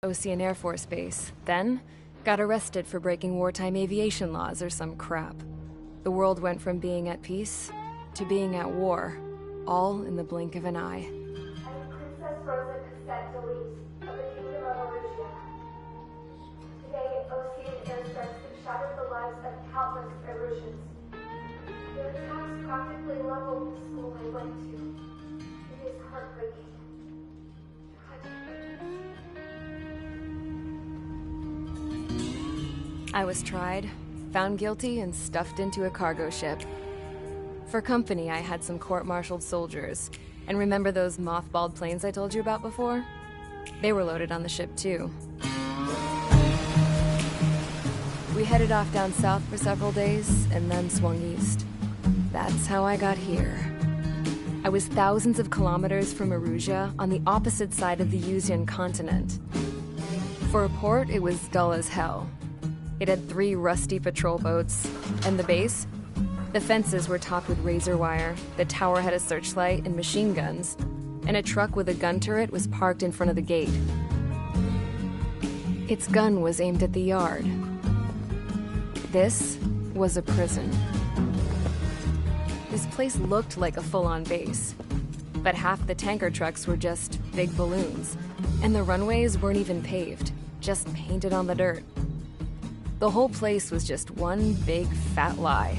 Ocean Air Force Base, then got arrested for breaking wartime aviation laws or some crap. The world went from being at peace to being at war, all in the blink of an eye. I'm Princess Rosa Cassette Delete of the Kingdom of Erusia. Today, Ocean airstrikes have shattered the lives of countless Erusians. Their attacks practically leveled the school I went to. It is heartbreaking. I was tried, found guilty, and stuffed into a cargo ship. For company, I had some court-martialed soldiers. And remember those mothballed planes I told you about before? They were loaded on the ship, too. We headed off down south for several days, and then swung east. That's how I got here. I was thousands of kilometers from Erusia, on the opposite side of the Yuzian continent. For a port, it was dull as hell. It had 3 rusty patrol boats. And the base? The fences were topped with razor wire, the tower had a searchlight and machine guns, and a truck with a gun turret was parked in front of the gate. Its gun was aimed at the yard. This was a prison. This place looked like a full-on base, but half the tanker trucks were just big balloons, and the runways weren't even paved, just painted on the dirt. The whole place was just one big fat lie.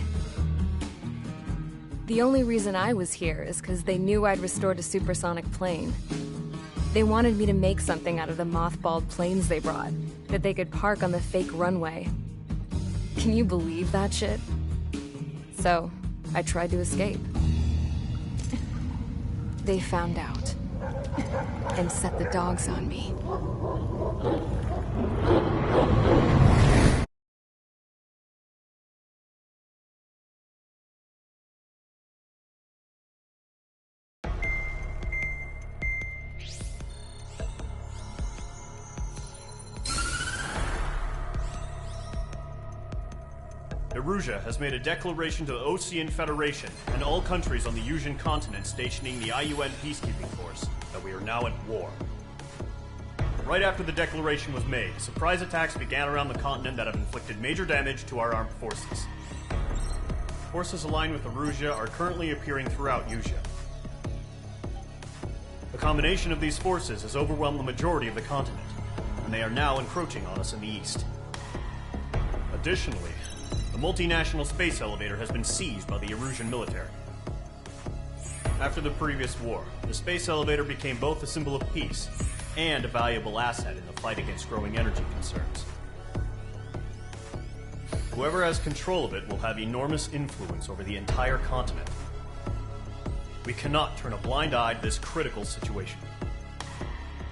The only reason I was here is because they knew I'd restored a supersonic plane. They wanted me to make something out of the mothballed planes they brought, that they could park on the fake runway. Can you believe that shit? So, I tried to escape. They found out, and set the dogs on me. Erusia has made a declaration to the Ocean Federation and all countries on the Yuzian continent stationing the IUN peacekeeping force that we are now at war. Right after the declaration was made, surprise attacks began around the continent that have inflicted major damage to our armed forces. Forces aligned with Erusia are currently appearing throughout Yusia. The combination of these forces has overwhelmed the majority of the continent, and they are now encroaching on us in the east. Additionally, the multinational space elevator has been seized by the Erusian military. After the previous war, the space elevator became both a symbol of peace and a valuable asset in the fight against growing energy concerns. Whoever has control of it will have enormous influence over the entire continent. We cannot turn a blind eye to this critical situation.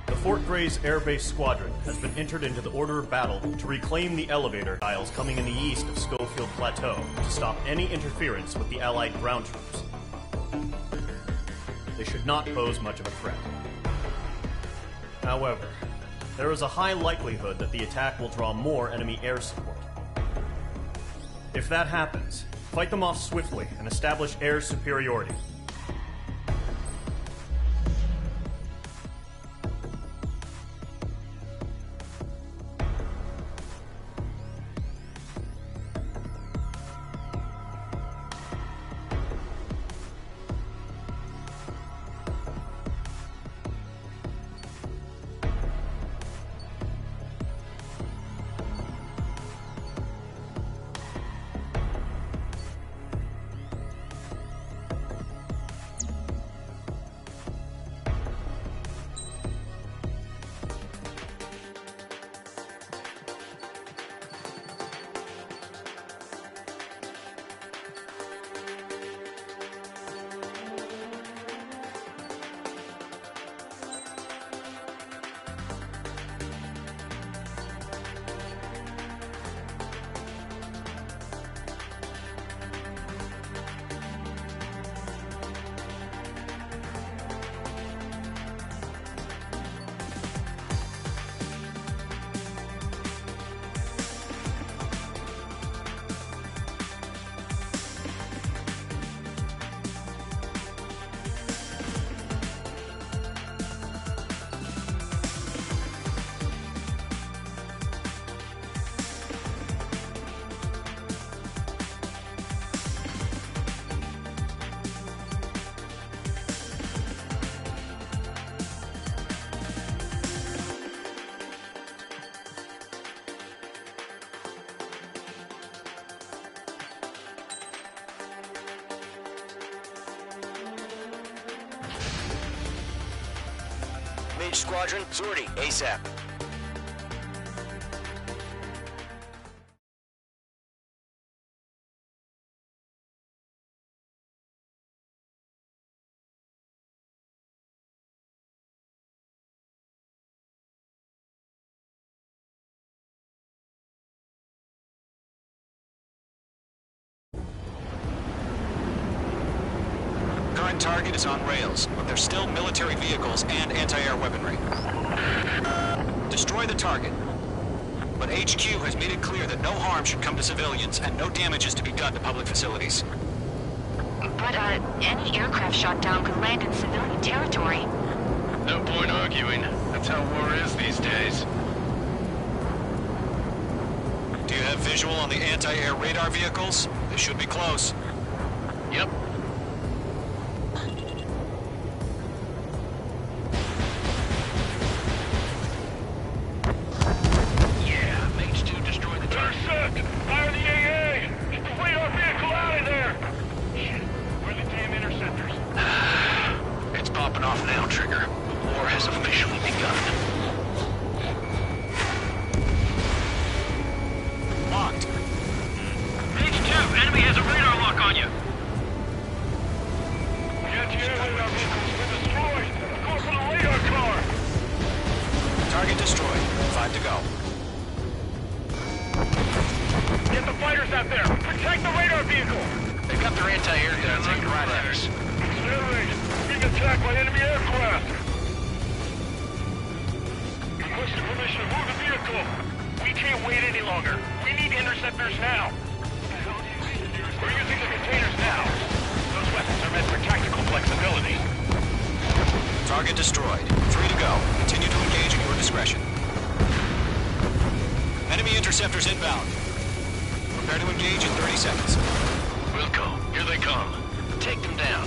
The Fort Gray's Air Base Squadron has been entered into the order of battle to reclaim the elevator tiles coming in the east of Schofield Plateau to stop any interference with the Allied ground troops. They should not pose much of a threat. However, there is a high likelihood that the attack will draw more enemy air support. If that happens, fight them off swiftly and establish air superiority. Engage squadron. Sortie, ASAP. Current target is on rails, but there's still military vehicles and anti-air weaponry. Destroy the target. But HQ has made it clear that no harm should come to civilians and no damage is to be done to public facilities. But, any aircraft shot down could land in civilian territory. No point arguing. That's how war is these days. Do you have visual on the anti-air radar vehicles? They should be close. Yep. Target destroyed. 5 to go. Get the fighters out there! Protect the radar vehicle! They've got their anti-air guns aimed right at us. Accelerate! Being attacked by enemy aircraft! Requesting permission to move the vehicle! We can't wait any longer. We need interceptors now! We're using the containers now. Those weapons are meant for tactical flexibility. Target destroyed. 3 to go. Continue to engage at your discretion. Enemy interceptors inbound. Prepare to engage in 30 seconds. Wilco, here they come. Take them down.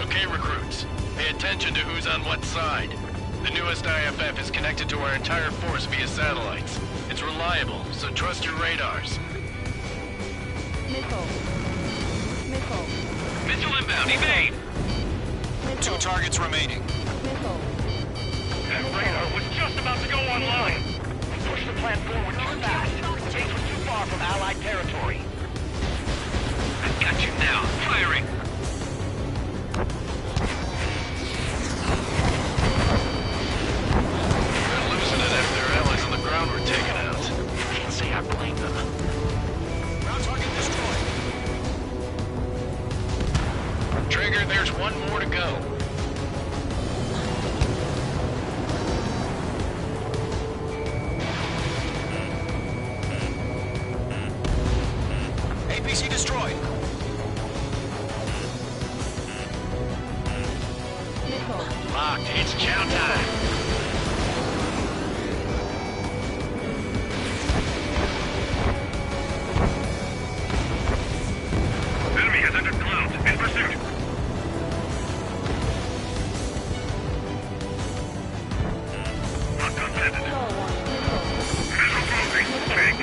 Okay, recruits. Pay attention to who's on what side. The newest IFF is connected to our entire force via satellites. It's reliable, so trust your radars. Missile inbound, evade! 2 targets remaining. That radar was just about to go online. We pushed the plan forward too fast. The base was too far from Allied territory. I've got you now. Firing. They're losing it after their allies on the ground were taken out. Can't say I blame them. Ground target destroyed. Trigger, there's one more to go. APC destroyed. Locked. It's chow time. Enemy has entered clouds. In pursuit. Locked on bandit. Missile closing. Take.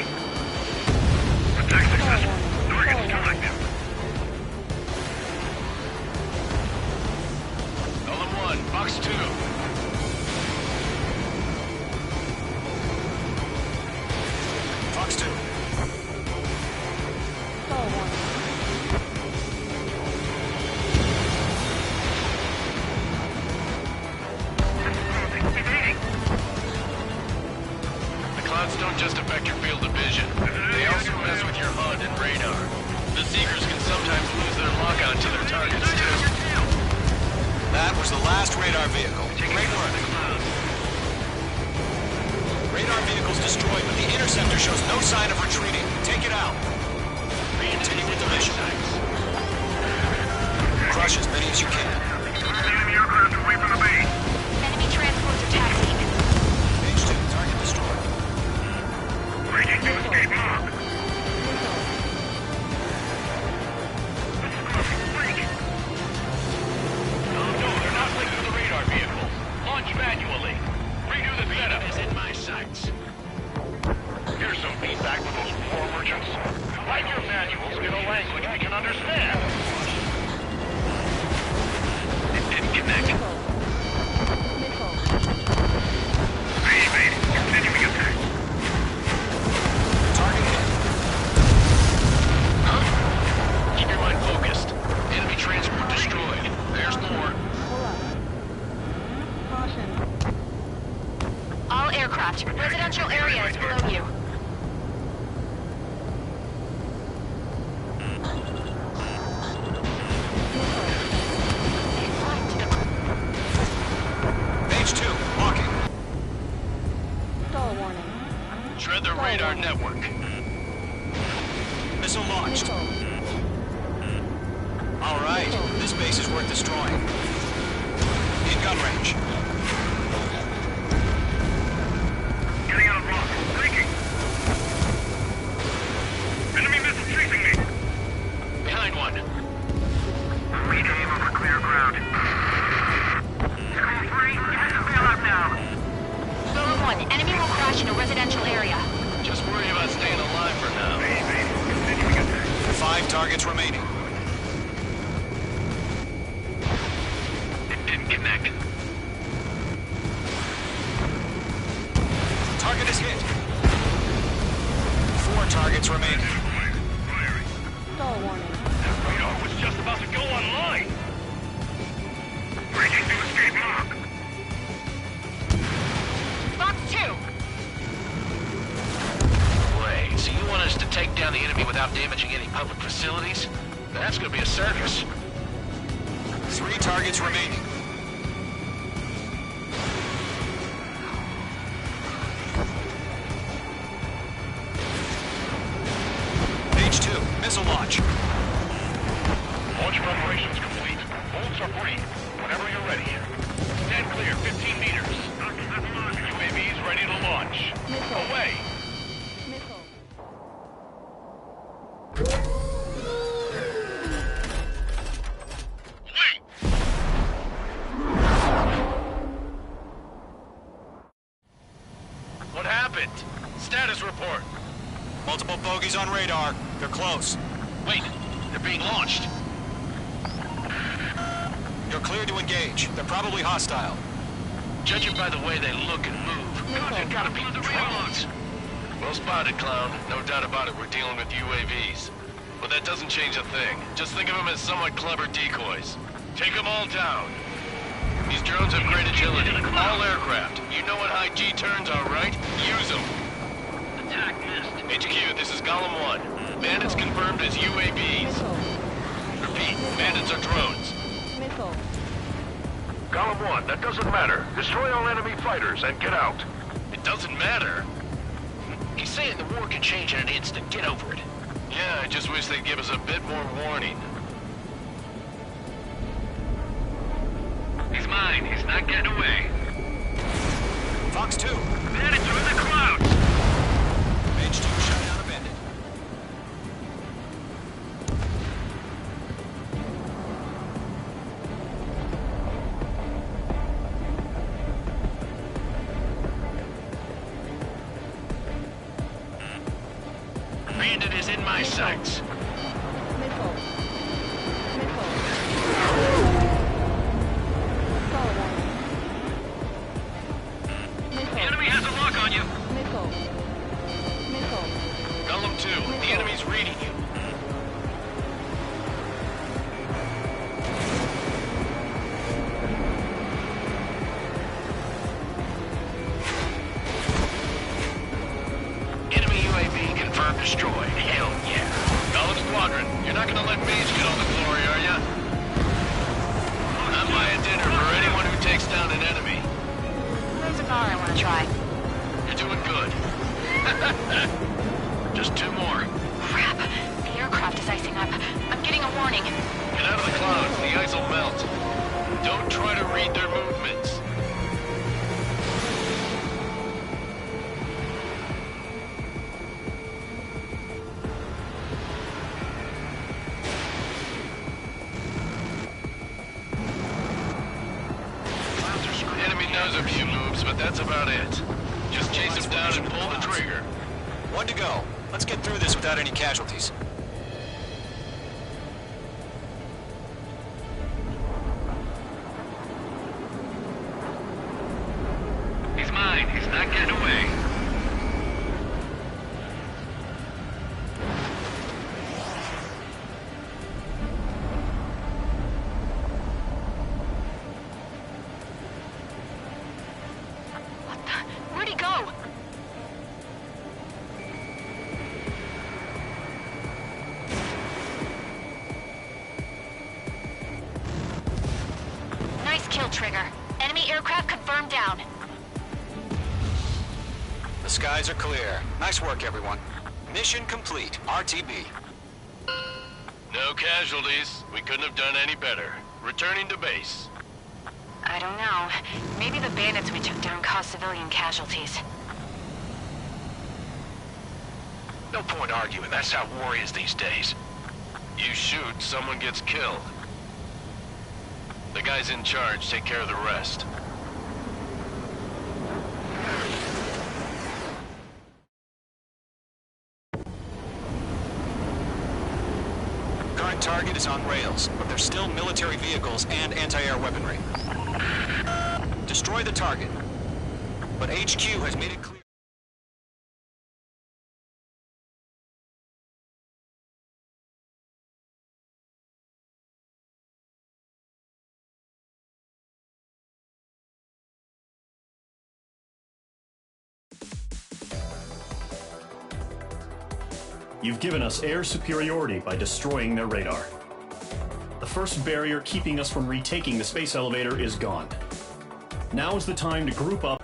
Attack successful. Target still active. Column 1, box 2. Fox 2. The clouds don't just affect your field of vision. They also mess with your HUD and radar. The Seekers can sometimes lose their lockout to their targets, too. That was the last radar vehicle. Great work. Radar vehicle's destroyed, but the interceptor shows no sign of retreating. Take it out. Continue with the mission. Crush as many as you can. Enemy aircraft away from the base. Enemy transports are taxiing. Page 2, target destroyed. Breaking to escape mode. No, they're not linked to the radar vehicle. Launch manually. Redo the setup. Is in my sights. Here's some feedback from those war merchants. Write your manuals in a language we can understand. It didn't connect. aircraft. Residential area is below you. Page 2, walking. Stall warning. Shred the radar network. Missile launched. Missile. All right, this base is worth destroying. In gun range. Getting out of rock. Breaking. Enemy missile chasing me. Behind one. Regain over clear ground. Screen 3, get the bail out now. Zone 1, enemy will crash in a residential area. Just worry about staying alive for now. Continuing attack. 5 targets remaining. It didn't connect. Target is hit. 4 targets remaining. Firing. Stall warning. That radar was just about to go online. Breaking to escape lock. Fox 2. Wait, so you want us to take down the enemy without damaging any public facilities? That's gonna be a circus. 3 targets remaining. Page 2, missile launch. Launch preparations complete. Bolts are free. Whenever you're ready. Stand clear, 15 meters. UAVs ready to launch. Missile. Away. Missile. Wait. What happened? Status report. Multiple bogeys on radar. They're close. Wait, they're being launched. You're clear to engage. They're probably hostile. Judging by the way they look and move, there's gotta be drones. Well spotted, clown. No doubt about it, we're dealing with UAVs. But that doesn't change a thing. Just think of them as somewhat clever decoys. Take them all down. These drones have great agility. All aircraft. You know what high G turns are, right? Use them. Attack missed. HQ, this is Golem 1. Bandits confirmed as UAVs. Missile. Repeat, bandits are drones. Missile. Golem 1, that doesn't matter. Destroy all enemy fighters and get out. It doesn't matter? He's saying the war can change in an instant. Get over it. Yeah, I just wish they'd give us a bit more warning. He's mine. He's not getting away. Fox 2. Bandits are in the clouds. Page 2, shut down a bandit. Bandit is in my sights. Missile. Missile. Stall warning. The Missile. enemy has a lock on you. Missile. Missile. Golem 2, the enemy's reading you. Enemy UAV confirmed destroyed. Hell yeah. Golem Squadron, you're not gonna let Mage get all the glory, are ya? I'm buying dinner for anyone who takes down an enemy. There's a car I want to try. You're doing good. Just 2 more. Crap. The aircraft is icing up. I'm getting a warning. Get out of the clouds, the ice will melt. Don't try to read their movements. Enemy knows a few moves, but that's about it. Just chase him down and pull the trigger. 1 to go. Let's get through this without any casualties. He's mine. He's not getting away. Where'd he go? trigger. Enemy aircraft confirmed down. The skies are clear. Nice work, everyone. Mission complete. RTB. No casualties. We couldn't have done any better. Returning to base. I don't know. Maybe the bandits we took down caused civilian casualties. No point arguing. That's how war is these days. You shoot, someone gets killed. The guys in charge take care of the rest. Current target is on rails, but there's still military vehicles and anti-air weaponry. Destroy the target, but HQ has made it clear. You've given us air superiority by destroying their radar. The first barrier keeping us from retaking the space elevator is gone. Now is the time to group up.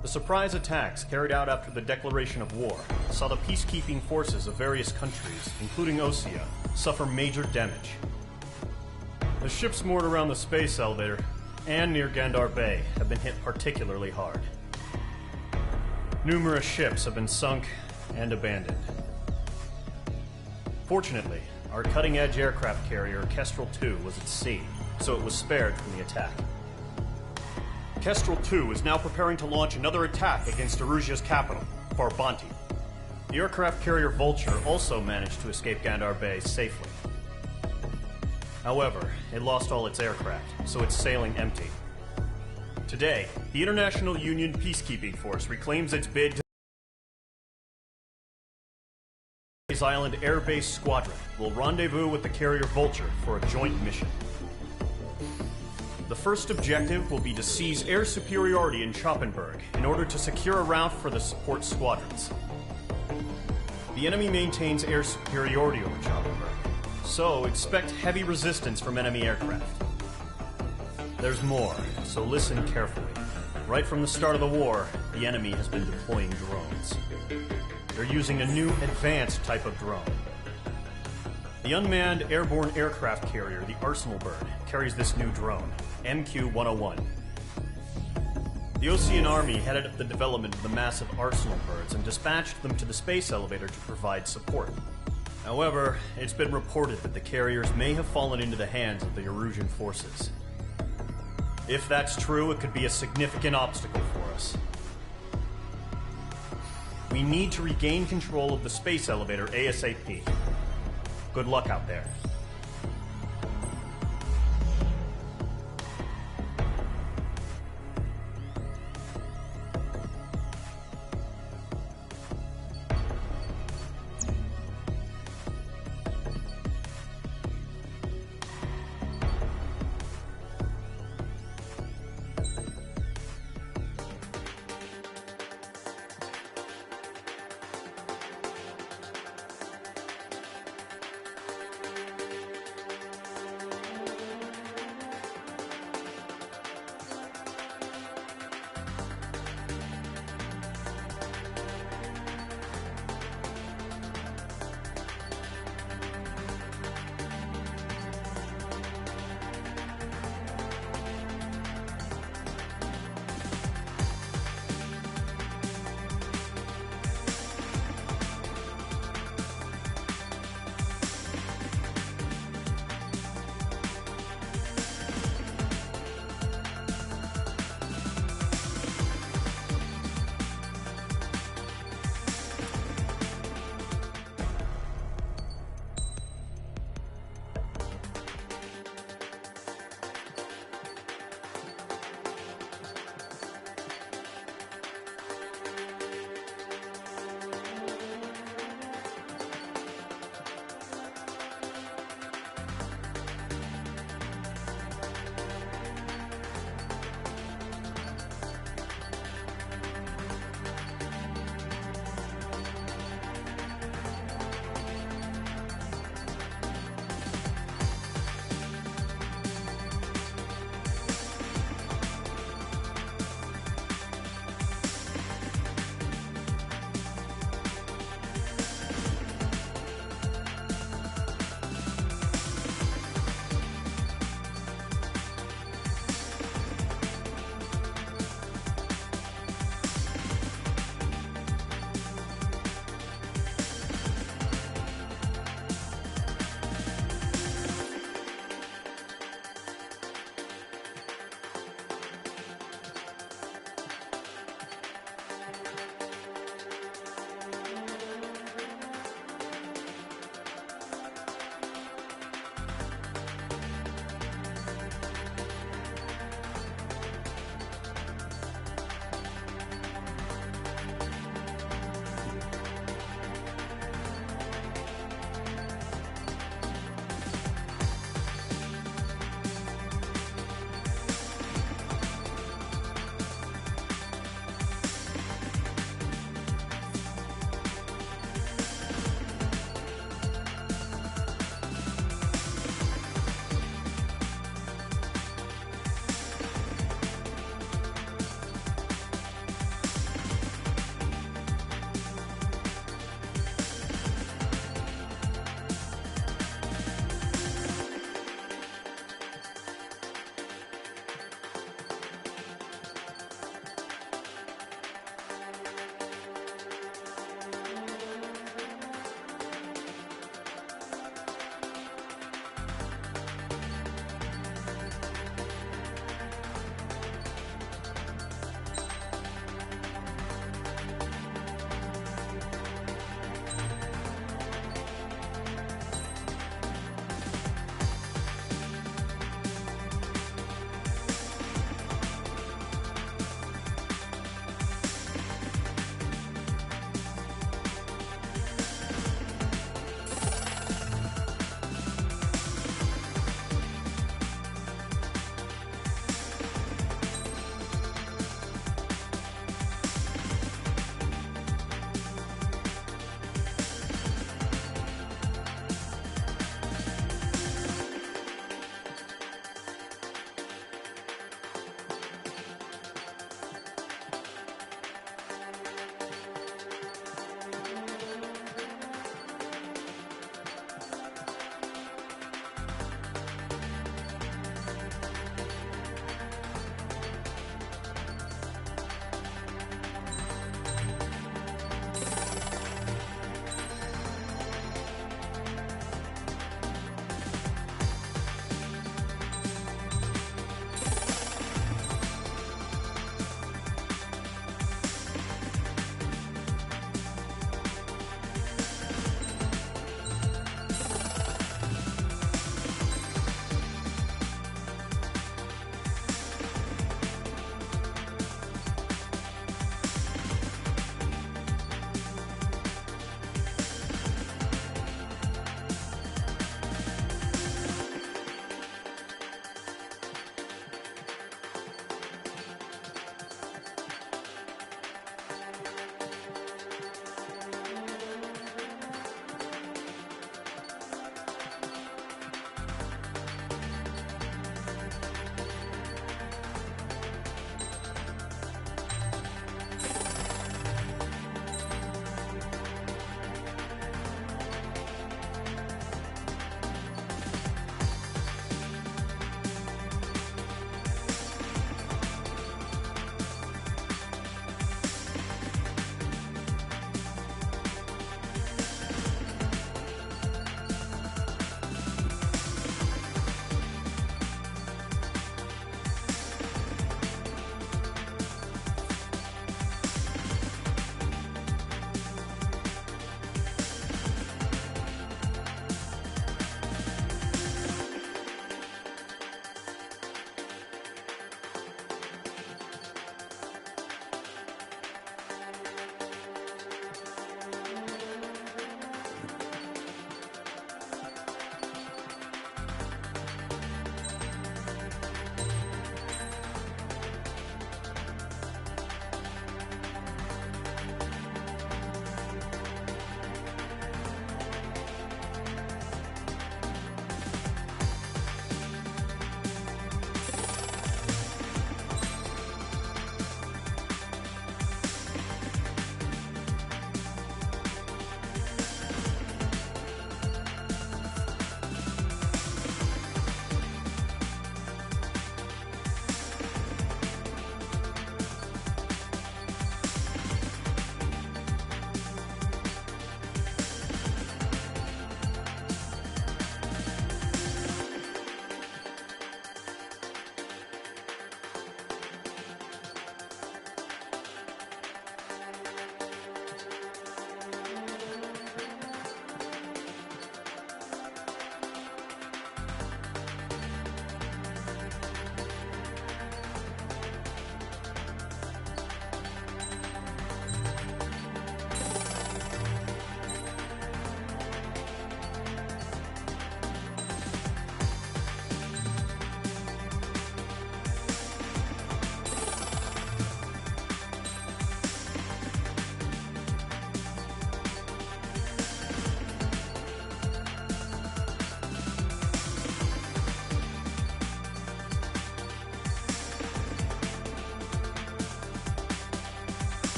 The surprise attacks carried out after the declaration of war saw the peacekeeping forces of various countries, including Osea, suffer major damage. The ships moored around the space elevator and near Gandar Bay have been hit particularly hard. Numerous ships have been sunk and abandoned. Fortunately, our cutting-edge aircraft carrier Kestrel II was at sea, so it was spared from the attack. Kestrel II is now preparing to launch another attack against Erusia's capital, Farbanti. The aircraft carrier Vulture also managed to escape Gandar Bay safely. However, it lost all its aircraft, so it's sailing empty. Today, the International Union Peacekeeping Force reclaims its bid to Island Air Base Squadron will rendezvous with the carrier Vulture for a joint mission. The first objective will be to seize air superiority in Schoppenberg in order to secure a route for the support squadrons. The enemy maintains air superiority over Schoppenberg, so expect heavy resistance from enemy aircraft. There's more, so listen carefully. Right from the start of the war, the enemy has been deploying drones. They're using a new advanced type of drone. The unmanned airborne aircraft carrier, the Arsenal Bird, carries this new drone, MQ-101. The Ocean Army headed up the development of the massive Arsenal Birds and dispatched them to the space elevator to provide support. However, it's been reported that the carriers may have fallen into the hands of the Erusian forces. If that's true, it could be a significant obstacle for us. We need to regain control of the space elevator ASAP. Good luck out there.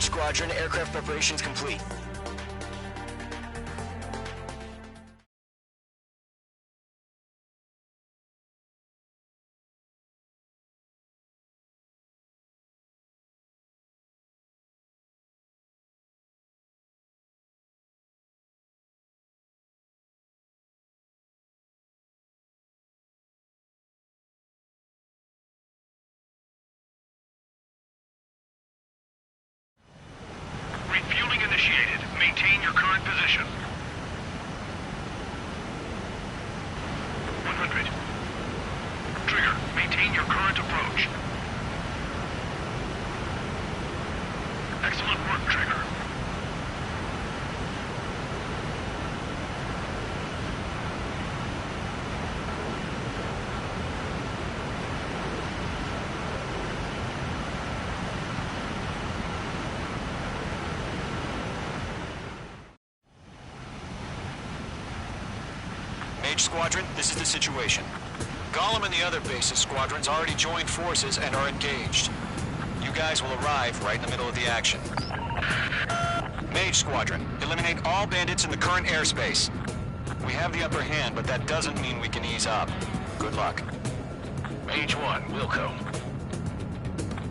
Mage Squadron, aircraft preparations complete. Refueling initiated. Maintain your current position. 100. Trigger, maintain your current approach. Excellent work, Trigger. Mage Squadron, this is the situation. Gollum and the other bases squadrons already joined forces and are engaged. You guys will arrive right in the middle of the action. Mage Squadron, eliminate all bandits in the current airspace. We have the upper hand, but that doesn't mean we can ease up. Good luck. Mage 1, Wilco.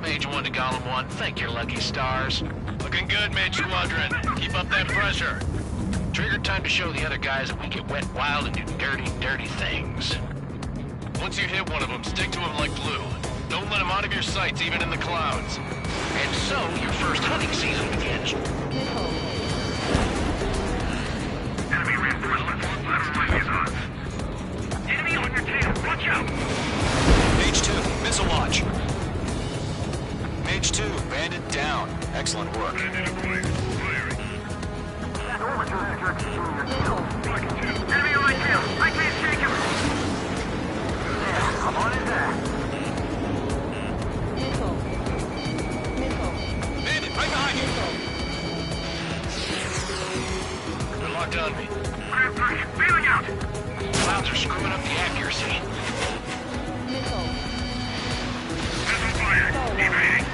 Mage 1 to Gollum 1, thank your lucky stars. Looking good, Mage Squadron. Keep up that pressure. Trigger, time to show the other guys that we get wet wild and do dirty, dirty things. Once you hit one of them, stick to him like glue. Don't let him out of your sights, even in the clouds. And so, your first hunting season begins. Enemy reinforcements. Lateral is on. Enemy on your tail. Watch out. Mage 2, missile launch. Mage 2, bandit down. Excellent work. Bandit acquired. Firing. Enemy on my tail. I can't shake him. Yeah, I'm on his ass. Missile. Bandit, right behind you. They're locked on me. Clear 3, feeling out. Clouds are screwing up the accuracy. Missile. Missile fired. Evading.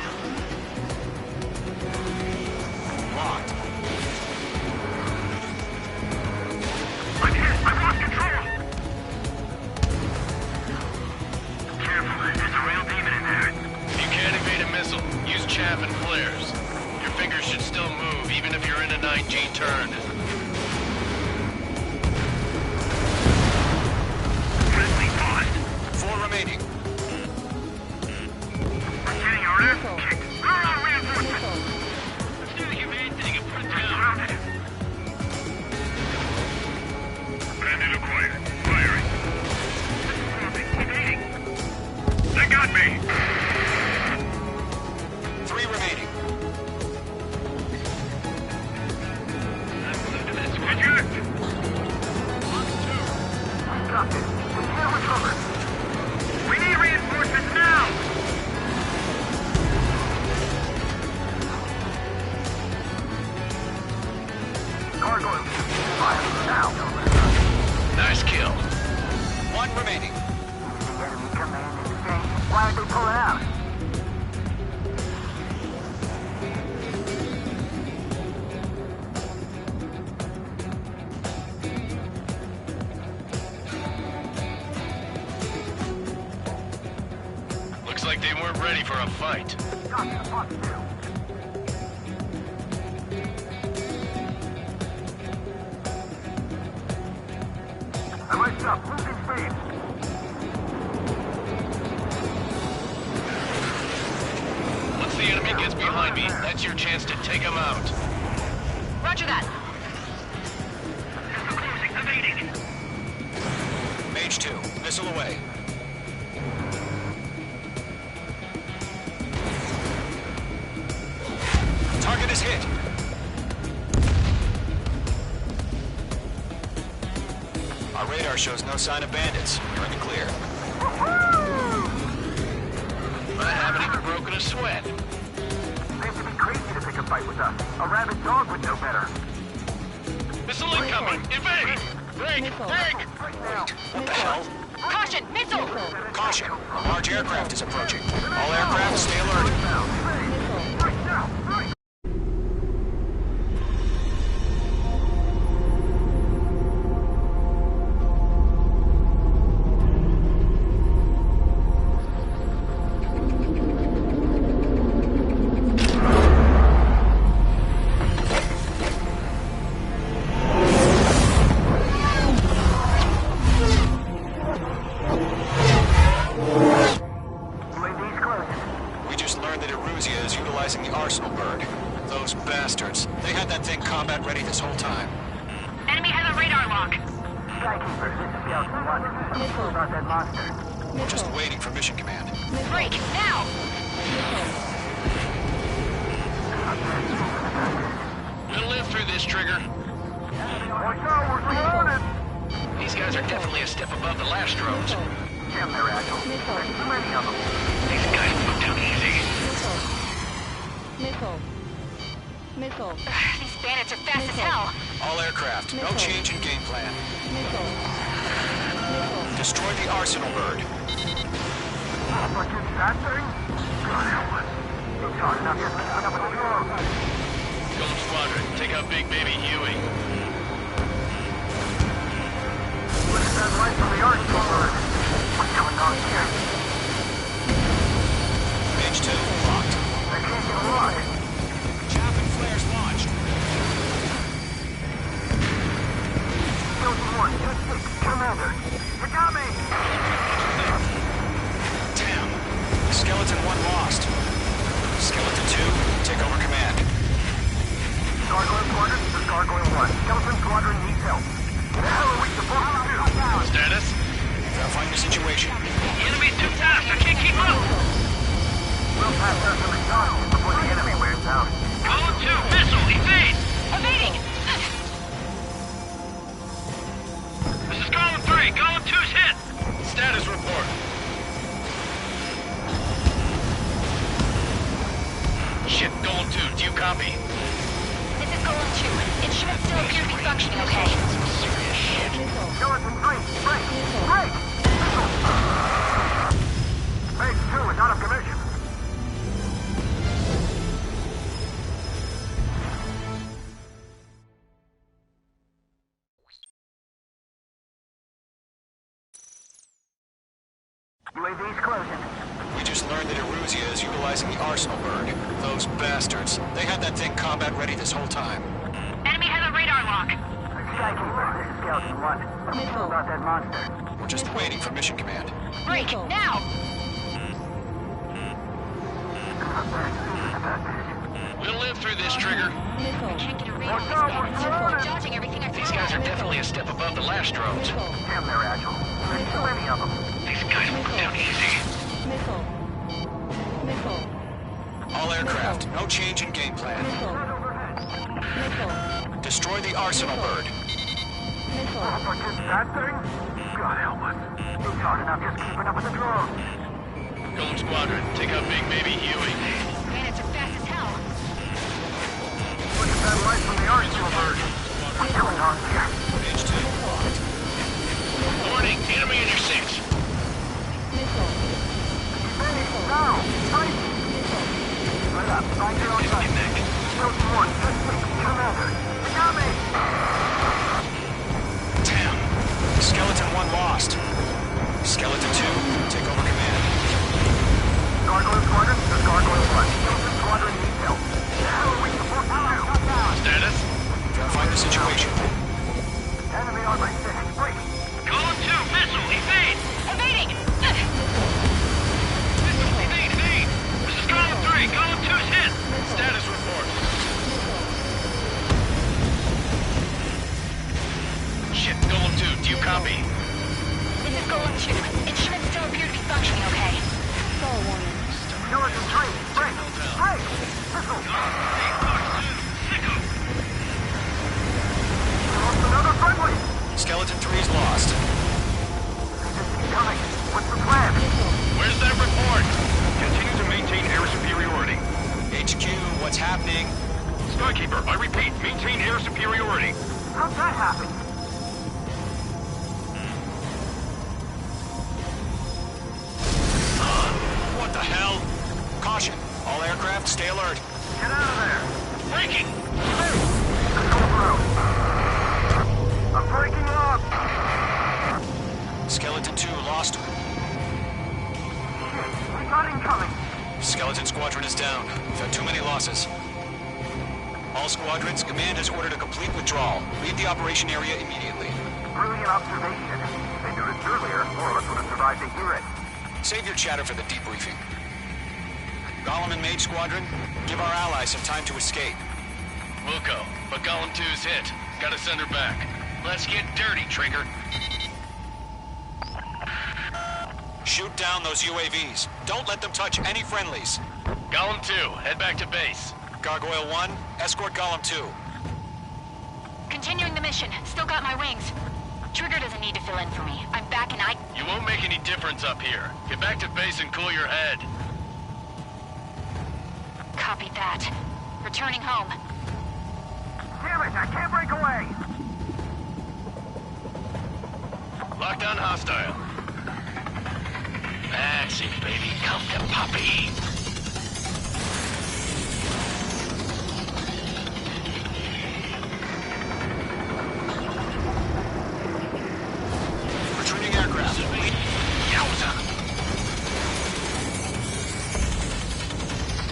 Locked. I'm hit. I lost control. Careful. There's a real demon in there. You can't evade a missile. Use chaff and flares. Your fingers should still move, even if you're in a 9G turn. Friendly paused. 4 remaining. We're getting our ass kicked. Throw out reinforcements. Let's do the humane thing and put it down. Bandit acquired. Firing. Evading. They got me. 3 remaining. Eject. We need reinforcements now. Gargoyle. Fire now. Nice kill. 1 remaining. Why aren't they pulling out? Looks like they weren't ready for a fight. I might stop. Losing speed. Once the enemy gets behind me, that's your chance to take him out. Roger that. Closing, evading. Mage 2, missile away. Target is hit. Our radar shows no sign of bandits. You're in the clear. I haven't even broken a sweat. Seems to be crazy to pick a fight with us. A rabid dog would know better. Missile incoming! Evade! Break! Break! What the hell? Caution! Missile! Caution! A large aircraft is approaching. All aircraft stay alert. Missile. utilizing the arsenal bird. Those bastards. They had that thing combat ready this whole time. Enemy has a radar lock. Skykeeper, this is Scout 1. What's about that monster? Just waiting for mission command. Break, now! We'll live through this, Trigger. Watch out, we're surrounded! These guys are definitely a step above the last drones. Damn, they're agile. There's too many of them. These guys move too easy. Missile. These bandits are fast as hell. All aircraft, no change in game plan. Destroy the arsenal bird. What's in that thing? God help us. It's hard enough just keeping up with the drones. Gold Squadron, take out Big Baby Huey. Look at that light from the arsenal bird. What's going on here? Page 2, locked. They can't get alive. Chaff and flares launched. Skeleton 1, 2-6, Commander. You got me! Damn. Skeleton 1 lost. Skeleton 2, take over command. Gargoyle Squadron, this is Gargoyle 1. Skeleton Squadron needs help. What the hell are we supposed to do? Status? Gotta find the situation. The enemy's too fast. I can't keep up. We'll pass out some exhaustion before the enemy wears out. Column 2, missile, evade. Evading! This is Column 3. Column 2's hit. Status report. Shit, Column 2, do you copy? This is Golem 2. Instruments still appear to be functioning okay. Serious shit. Skeleton 3, break! Break! Phase 2 is out of commission. UAV's closing. We just learned that Eruzia is utilizing the arsenal bird. Those bastards. They had that thing combat ready this whole time. Enemy has a radar lock. Skykeeper, this is Scout 1. What's about that monster? We're just waiting for mission command. Break, now! We'll live through this, Trigger. Can't get a read on these bandits. Dodging everything I These guys are definitely a step above the last drones. Damn, they're agile. There's too many of them. These guys move too easy. All aircraft, no change in game plan. Destroy the arsenal bird. What's in that thing? God help us. It's hard enough just keeping up with the drones. Golem Squadron, take out Big Baby Huey. bandits are fast as hell. Look at that light from the arsenal bird. What's going on here? Page 2, locked. Warning, enemy in your 6. No! Fight! Split up. Find your own side. Disconnect. Skeleton 1, 2-6, Commander. You got me! Damn. Skeleton 1 lost. Skeleton 2, take over command. Gargoyle Squadron, this is Gargoyle 1. Skeleton Squadron needs help. What the hell are we supposed to do? Status? Gotta find the situation. Enemy on my 6. Break! Column 2, missile, evade! Evading! Missile, evade, evade! This is Column 3, Column 2's hit! Status report. Shit, Golem 2, do you copy? This is Golem 2. Instruments still appear to be functioning okay. Skeleton 3, break! Break! Missile! Lost another friendly! Skeleton 3's lost. They just keep coming. What's the plan? Where's that report? Continue to maintain air superiority. HQ, what's happening? Skykeeper, I repeat, maintain air superiority. How'd that happen? What the hell? Caution. All aircraft, stay alert. Get out of there! Breaking! Let's go through. I'm breaking up! Skeleton 2 lost. We got incoming! Skeleton Squadron is down. We've had too many losses. All squadrons, command has ordered a complete withdrawal. Leave the operation area immediately. Brilliant observation. They knew this earlier, more of us would have survived to hear it. Save your chatter for the debriefing. Golem and Mage Squadron, give our allies some time to escape. We'll go, but Golem 2's hit. Gotta send her back. Let's get dirty, Trigger. Shoot down those UAVs. Don't let them touch any friendlies. Golem 2, head back to base. Gargoyle 1, escort Golem 2. Continuing the mission. Still got my wings. Trigger doesn't need to fill in for me. I'm back and You won't make any difference up here. Get back to base and cool your head. Copy that. Returning home. Damn it, I can't break away! Lockdown hostile. That's it, baby. Come to Poppy. Returning aircraft. Yowza!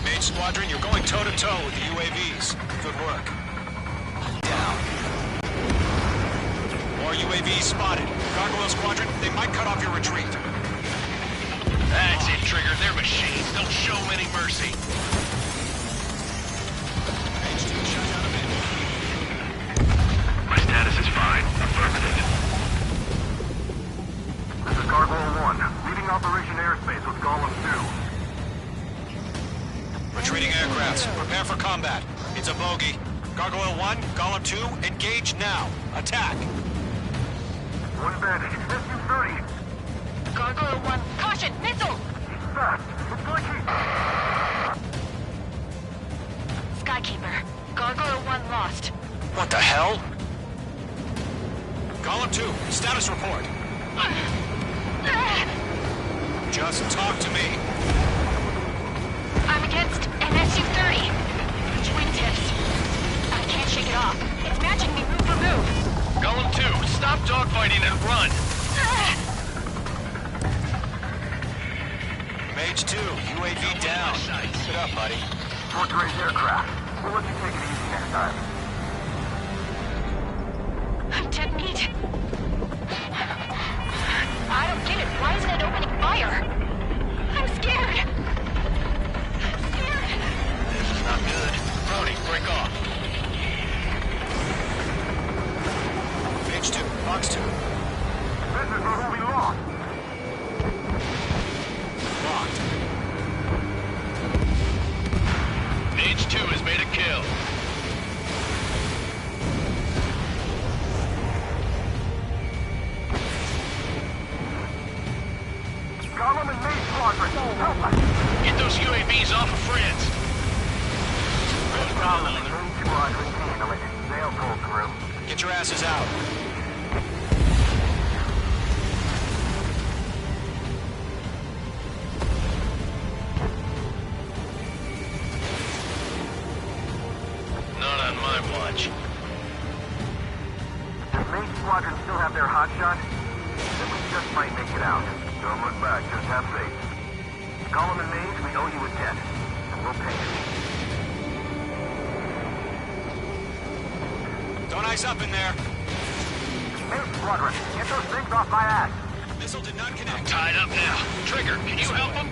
Mage Squadron, you're going toe-to-toe with the UAVs. Good work. Down. More UAVs spotted. Gargoyle Squadron, they might cut off your retreat. That's it, Trigger. They're machines. Don't show them any mercy. Mage 2 shut down a bit. My status is fine. Affirmative. This is Gargoyle 1, leading Operation Airspace with Golem 2. Retreating aircrafts, prepare for combat. It's a bogey. Gargoyle 1, Golem 2, engage now. Attack. One advantage. SU-30. Gargoyle 1. Caution! Missile! Fast. It's like Skykeeper. Gargoyle 1 lost. What the hell? Golem 2, status report. Just talk to me. I'm against an SU-30. Twin tips. I can't shake it off. It's matching me move for move. Golem 2, stop dogfighting and run. Mage 2, UAV down. Keep it up, buddy. Fourth-grade aircraft. We'll let you take it easy next time. I'm dead meat. I don't get it. Why isn't it opening fire? I'm scared. This is not good. Brody, break off. Mage 2, Fox 2. This is where we lost. Locked. Mage 2 has made a kill. Golem and Mage Squadron, help us! Get those UAVs off of friends. Golem and Mage Squadron handle it. They'll pull through. Get your asses out. Not on my watch. Does Mage Squadron still have their hotshot? Then we just might make it out. Don't look back, just have faith. Golem and Mage, we owe you a debt. And we'll pay it. Don't ice up in there. Mage Squadron, get those things off my ass! Missile did not connect. Tied up now. Trigger, can you help him?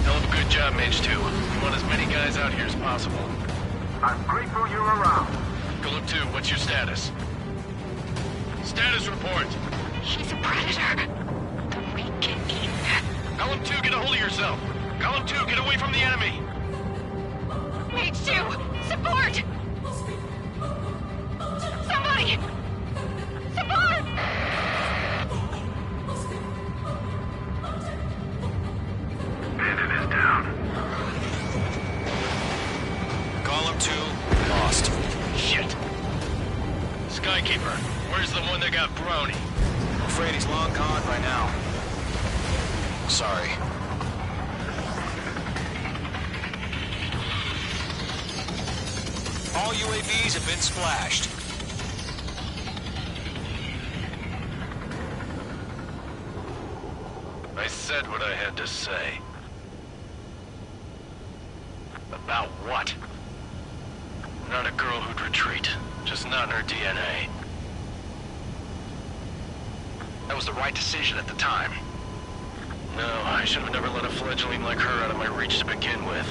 Hell of a good job, Mage 2. We want as many guys out here as possible. I'm grateful you're around. Golem 2, what's your status? Status report. He's a predator. The weak get eaten. Golem 2, get a hold of yourself. Golem 2, get away from the enemy. Mage 2! Support! Somebody! Support! Bandit is down. Golem 2, lost. Shit. Skykeeper, where's the one that got Brony? I'm afraid he's long gone by now. Sorry. All UAVs have been splashed. I said what I had to say. About what? Not a girl who'd retreat. Just not in her DNA. That was the right decision at the time. No, I I should have never let a fledgling like her out of my reach to begin with.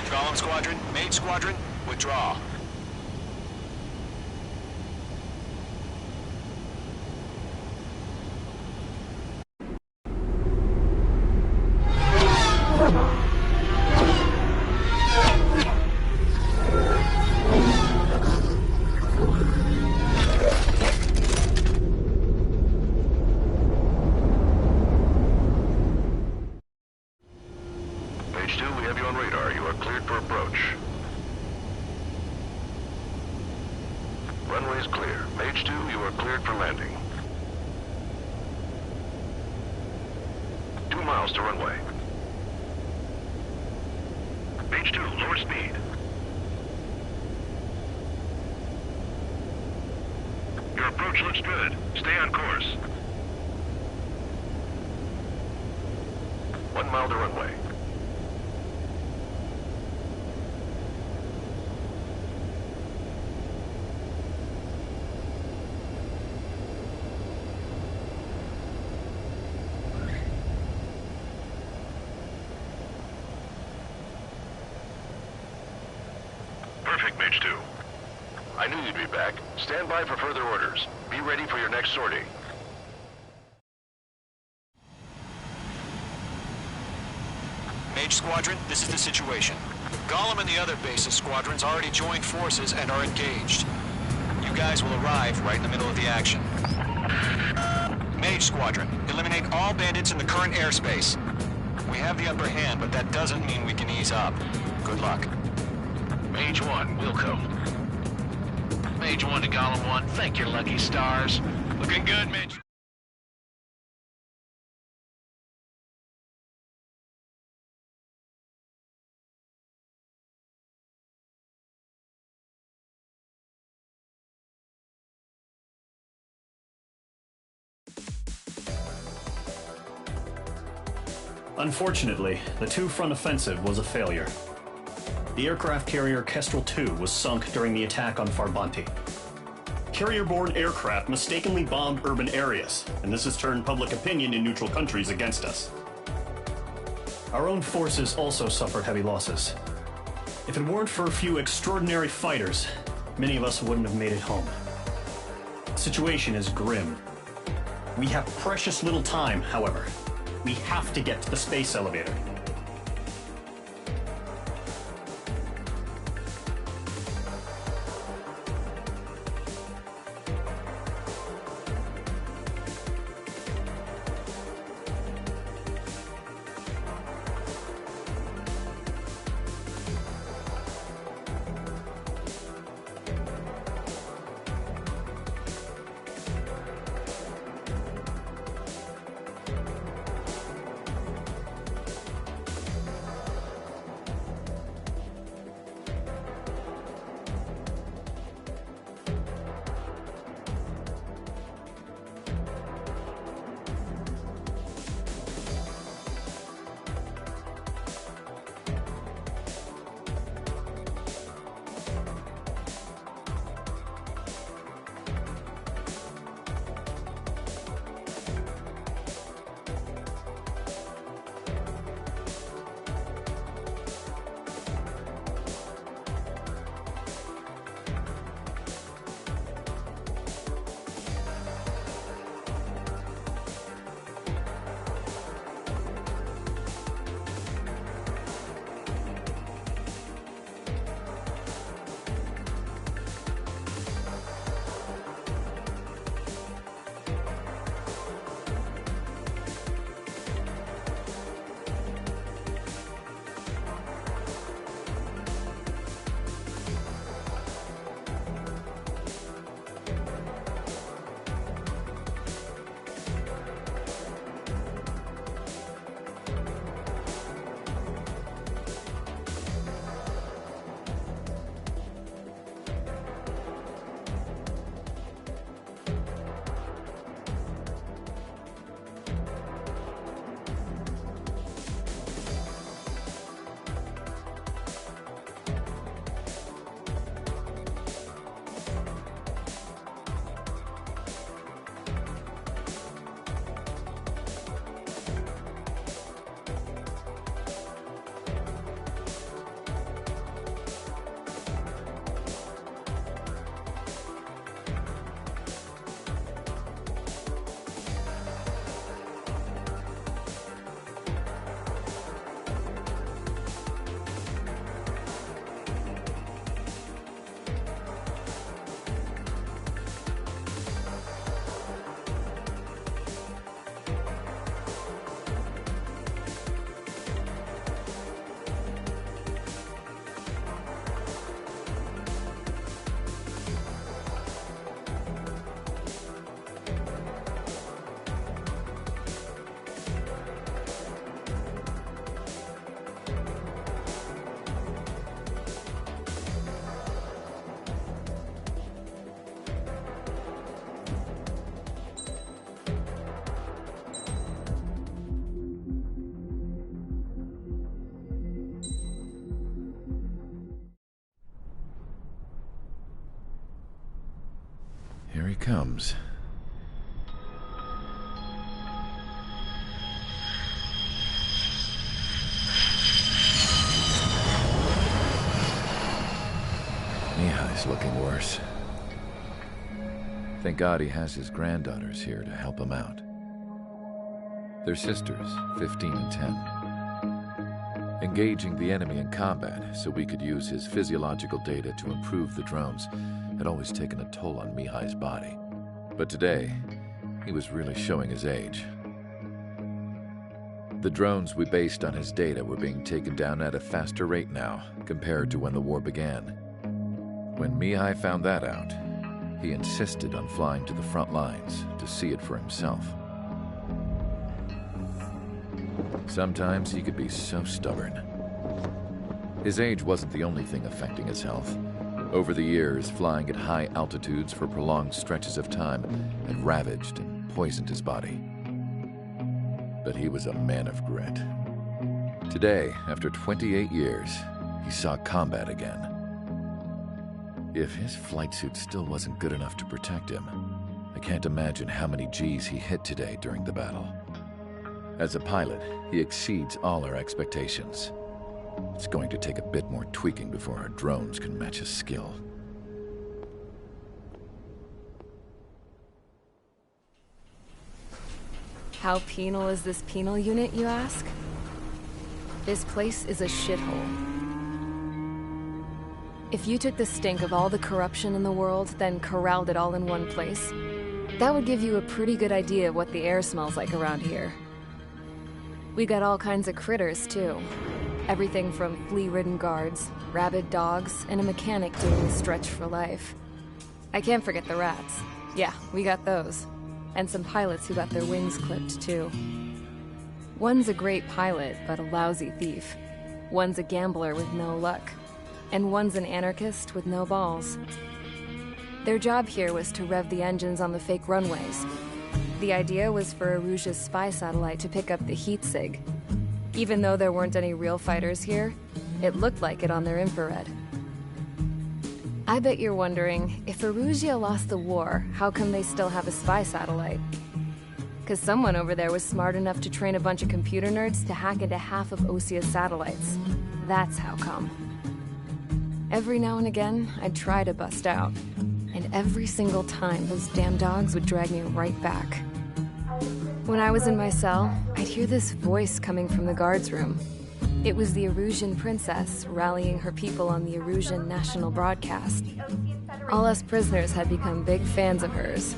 Golem Squadron, Mage Squadron, withdraw. Mage 2, we have you on radar. You are cleared for approach. Runway is clear. Mage 2, you are cleared for landing. 2 miles to runway. Mage 2, lower speed. Your approach looks good. Stay on course. 1 mile to runway. Perfect, Mage 2. I knew you'd be back. Stand by for further orders. Be ready for your next sortie. Mage Squadron, this is the situation. Golem and the other base's squadrons already joined forces and are engaged. You guys will arrive right in the middle of the action. Mage Squadron, eliminate all bandits in the current airspace. We have the upper hand, but that doesn't mean we can ease up. Good luck. Mage 1, Wilco. Mage 1 to Golem 1, thank your lucky stars. Looking good, Mage. Unfortunately, the two-front offensive was a failure. The aircraft carrier Kestrel II was sunk during the attack on Farbanti. Carrier-borne aircraft mistakenly bombed urban areas, and this has turned public opinion in neutral countries against us. Our own forces also suffered heavy losses. If it weren't for a few extraordinary fighters, many of us wouldn't have made it home. The situation is grim. We have precious little time, however. We have to get to the space elevator. Here he comes. Mihai's looking worse. Thank God he has his granddaughters here to help him out. They're sisters, 15 and 10. Engaging the enemy in combat so we could use his physiological data to improve the drones had always taken a toll on Mihai's body. But today, he was really showing his age. The drones we based on his data were being taken down at a faster rate now compared to when the war began. When Mihai found that out, he insisted on flying to the front lines to see it for himself. Sometimes he could be so stubborn. His age wasn't the only thing affecting his health. Over the years, flying at high altitudes for prolonged stretches of time had ravaged and poisoned his body. But he was a man of grit. Today, after 28 years, he saw combat again. If his flight suit still wasn't good enough to protect him, I can't imagine how many G's he hit today during the battle. As a pilot, he exceeds all our expectations. It's going to take a bit more tweaking before our drones can match his skill. How penal is this penal unit, you ask? This place is a shithole. If you took the stink of all the corruption in the world, then corralled it all in one place, that would give you a pretty good idea of what the air smells like around here. We got all kinds of critters, too. Everything from flea-ridden guards, rabid dogs, and a mechanic doing a stretch for life. I can't forget the rats. Yeah, we got those. And some pilots who got their wings clipped, too. One's a great pilot, but a lousy thief. One's a gambler with no luck. And one's an anarchist with no balls. Their job here was to rev the engines on the fake runways. The idea was for Aruja's spy satellite to pick up the heat sig. Even though there weren't any real fighters here, it looked like it on their infrared. I bet you're wondering, if Aruja lost the war, how come they still have a spy satellite? Because someone over there was smart enough to train a bunch of computer nerds to hack into half of Osia's satellites. That's how come. Every now and again, I'd try to bust out. And every single time, those damn dogs would drag me right back. When I was in my cell, I'd hear this voice coming from the guards room. It was the Erusian princess rallying her people on the Erusian national broadcast. All us prisoners had become big fans of hers.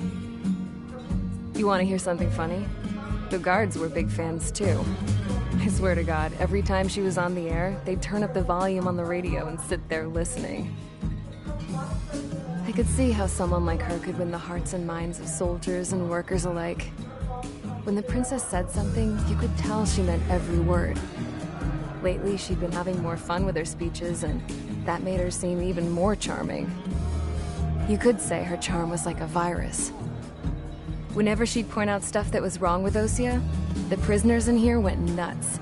You want to hear something funny? The guards were big fans too. I swear to God, every time she was on the air, they'd turn up the volume on the radio and sit there listening. I could see how someone like her could win the hearts and minds of soldiers and workers alike. When the princess said something, you could tell she meant every word. Lately, she'd been having more fun with her speeches, and that made her seem even more charming. You could say her charm was like a virus. Whenever she'd point out stuff that was wrong with Osia, the prisoners in here went nuts.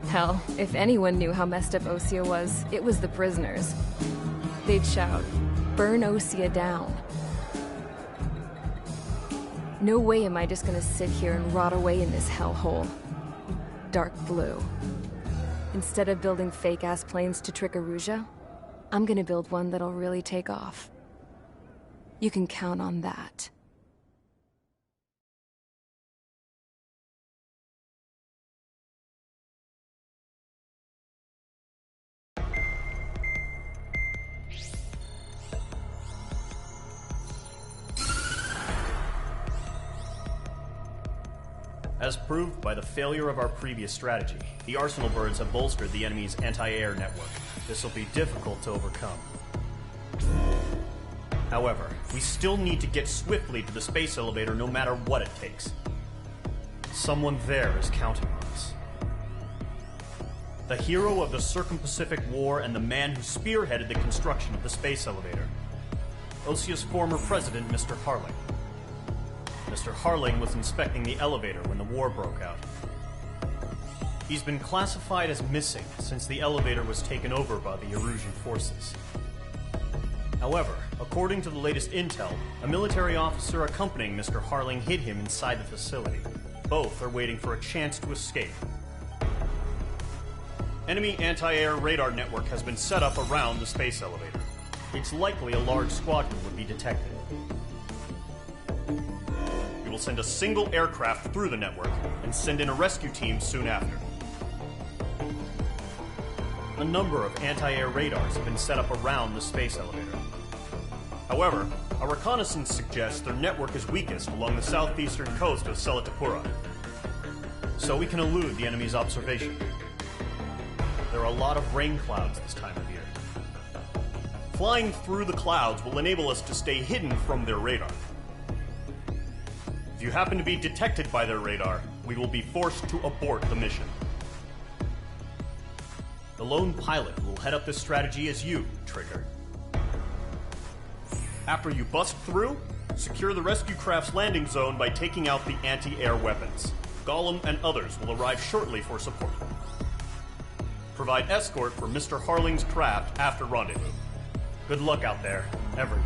Hell, if anyone knew how messed up Osia was, it was the prisoners. They'd shout, "Burn Osia down." No way am I just gonna sit here and rot away in this hellhole. Dark blue. Instead of building fake-ass planes to trick Aruja, I'm gonna build one that'll really take off. You can count on that. As proved by the failure of our previous strategy, the Arsenal birds have bolstered the enemy's anti-air network. This will be difficult to overcome. However, we still need to get swiftly to the space elevator no matter what it takes. Someone there is counting on us. The hero of the Circum-Pacific War and the man who spearheaded the construction of the space elevator. Osia's former president, Mr. Harling. Mr. Harling was inspecting the elevator when the war broke out. He's been classified as missing since the elevator was taken over by the Erusian forces. However, according to the latest intel, a military officer accompanying Mr. Harling hid him inside the facility. Both are waiting for a chance to escape. Enemy anti-air radar network has been set up around the space elevator. It's likely a large squadron would be detected. We will send a single aircraft through the network and send in a rescue team soon after. A number of anti-air radars have been set up around the space elevator. However, our reconnaissance suggests their network is weakest along the southeastern coast of Selatapura, so we can elude the enemy's observation. There are a lot of rain clouds this time of year. Flying through the clouds will enable us to stay hidden from their radar. If you happen to be detected by their radar, we will be forced to abort the mission. The lone pilot who will head up this strategy is you, Trigger. After you bust through, secure the rescue craft's landing zone by taking out the anti-air weapons. Gollum and others will arrive shortly for support. Provide escort for Mr. Harling's craft after rendezvous. Good luck out there, everyone.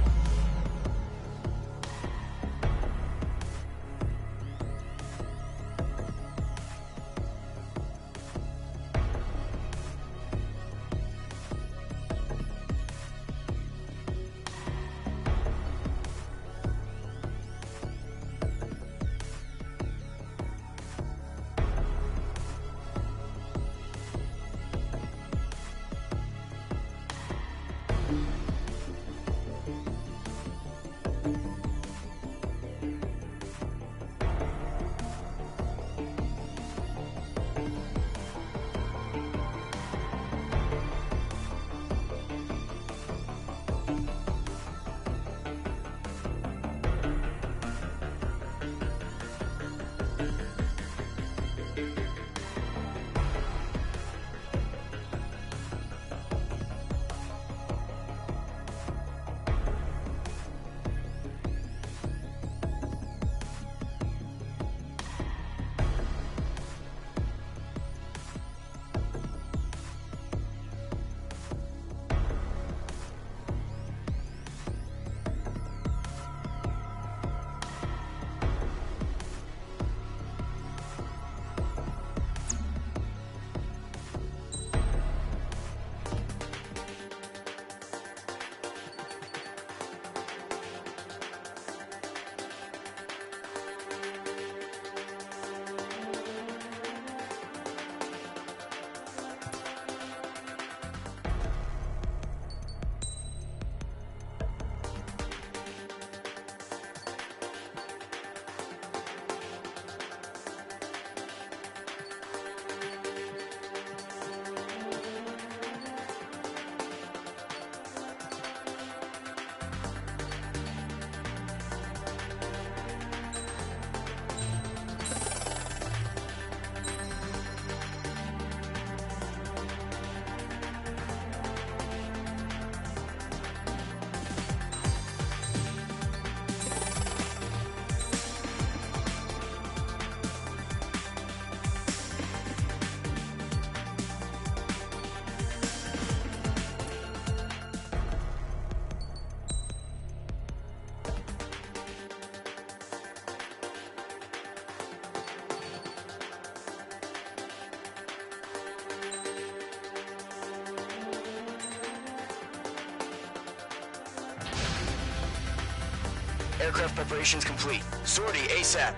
Aircraft preparations complete. Sortie ASAP.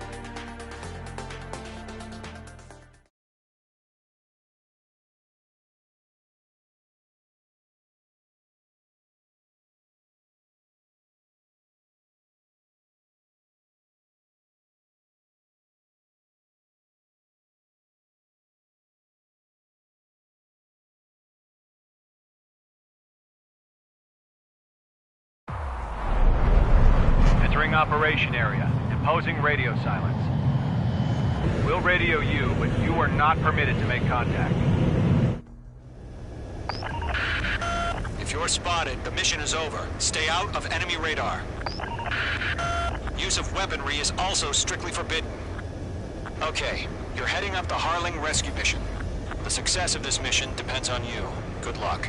Entering operation area. Imposing radio silence. We'll radio you, but you are not permitted to make contact. If you're spotted, the mission is over. Stay out of enemy radar. Use of weaponry is also strictly forbidden. Okay, you're heading up the Harling rescue mission. The success of this mission depends on you. Good luck.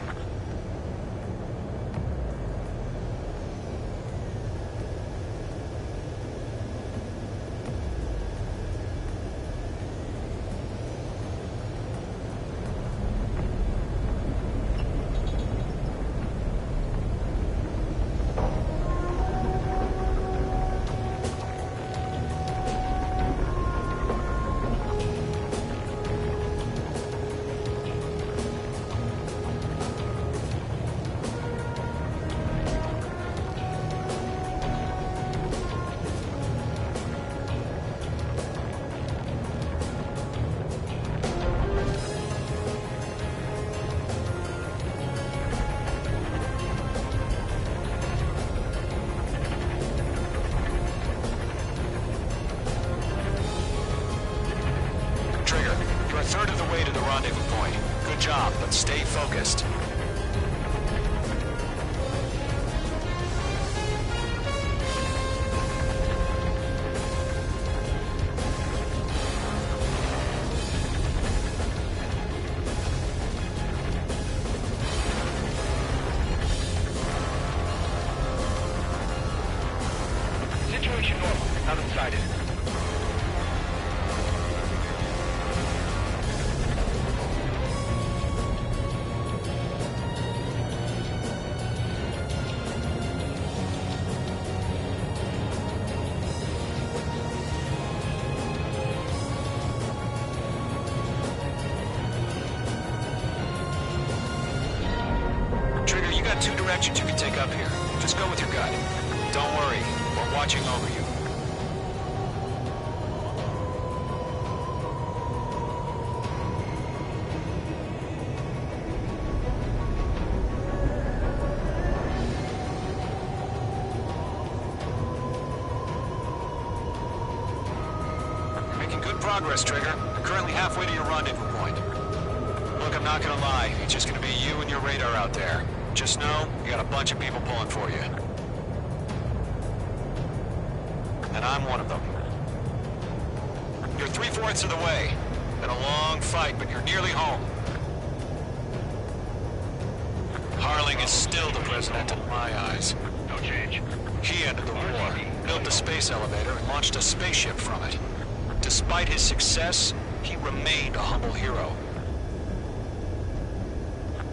third of the way to the rendezvous point. Good job, but stay focused. Situation normal. Nothing sighted. Trigger, you got two directions you can take up here. Just go with your gut. Don't worry, we're watching over you. You're making good progress, Trigger. You're currently halfway to your rendezvous point. Look, I'm not gonna lie. It's just gonna be you and your radar out there. Just know, you got a bunch of people pulling for you. And I'm one of them. You're 3/4 of the way. Been a long fight, but you're nearly home. Harling is still the president in my eyes. No change. He ended the war, built the space elevator, and launched a spaceship from it. Despite his success, he remained a humble hero.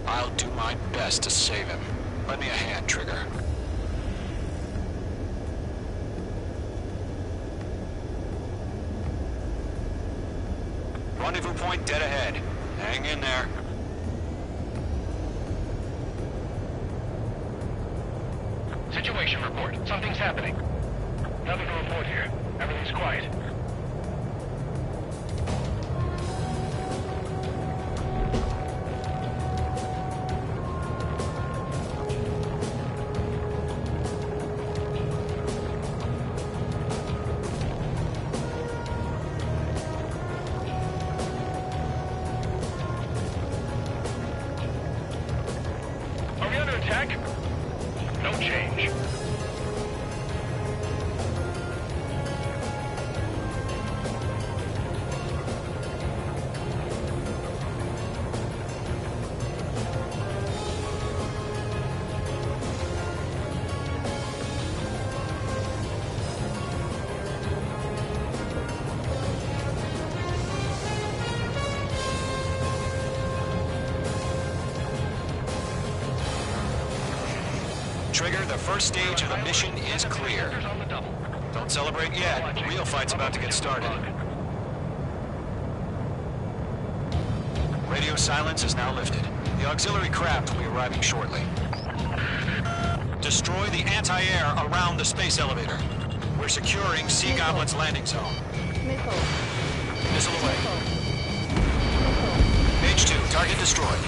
I'll do my best to save him. Lend me a hand, Trigger. Rendezvous point dead ahead. Hang in there. Situation report. Something's happening. Nothing to report here. Everything's quiet. Are we under attack? No change. Trigger, the first stage of the mission is clear. Don't celebrate yet. The real fight's about to get started. Radio silence is now lifted. The auxiliary craft will be arriving shortly. Destroy the anti-air around the space elevator. We're securing Sea Goblin's landing zone. Missile away. Page 2, target destroyed.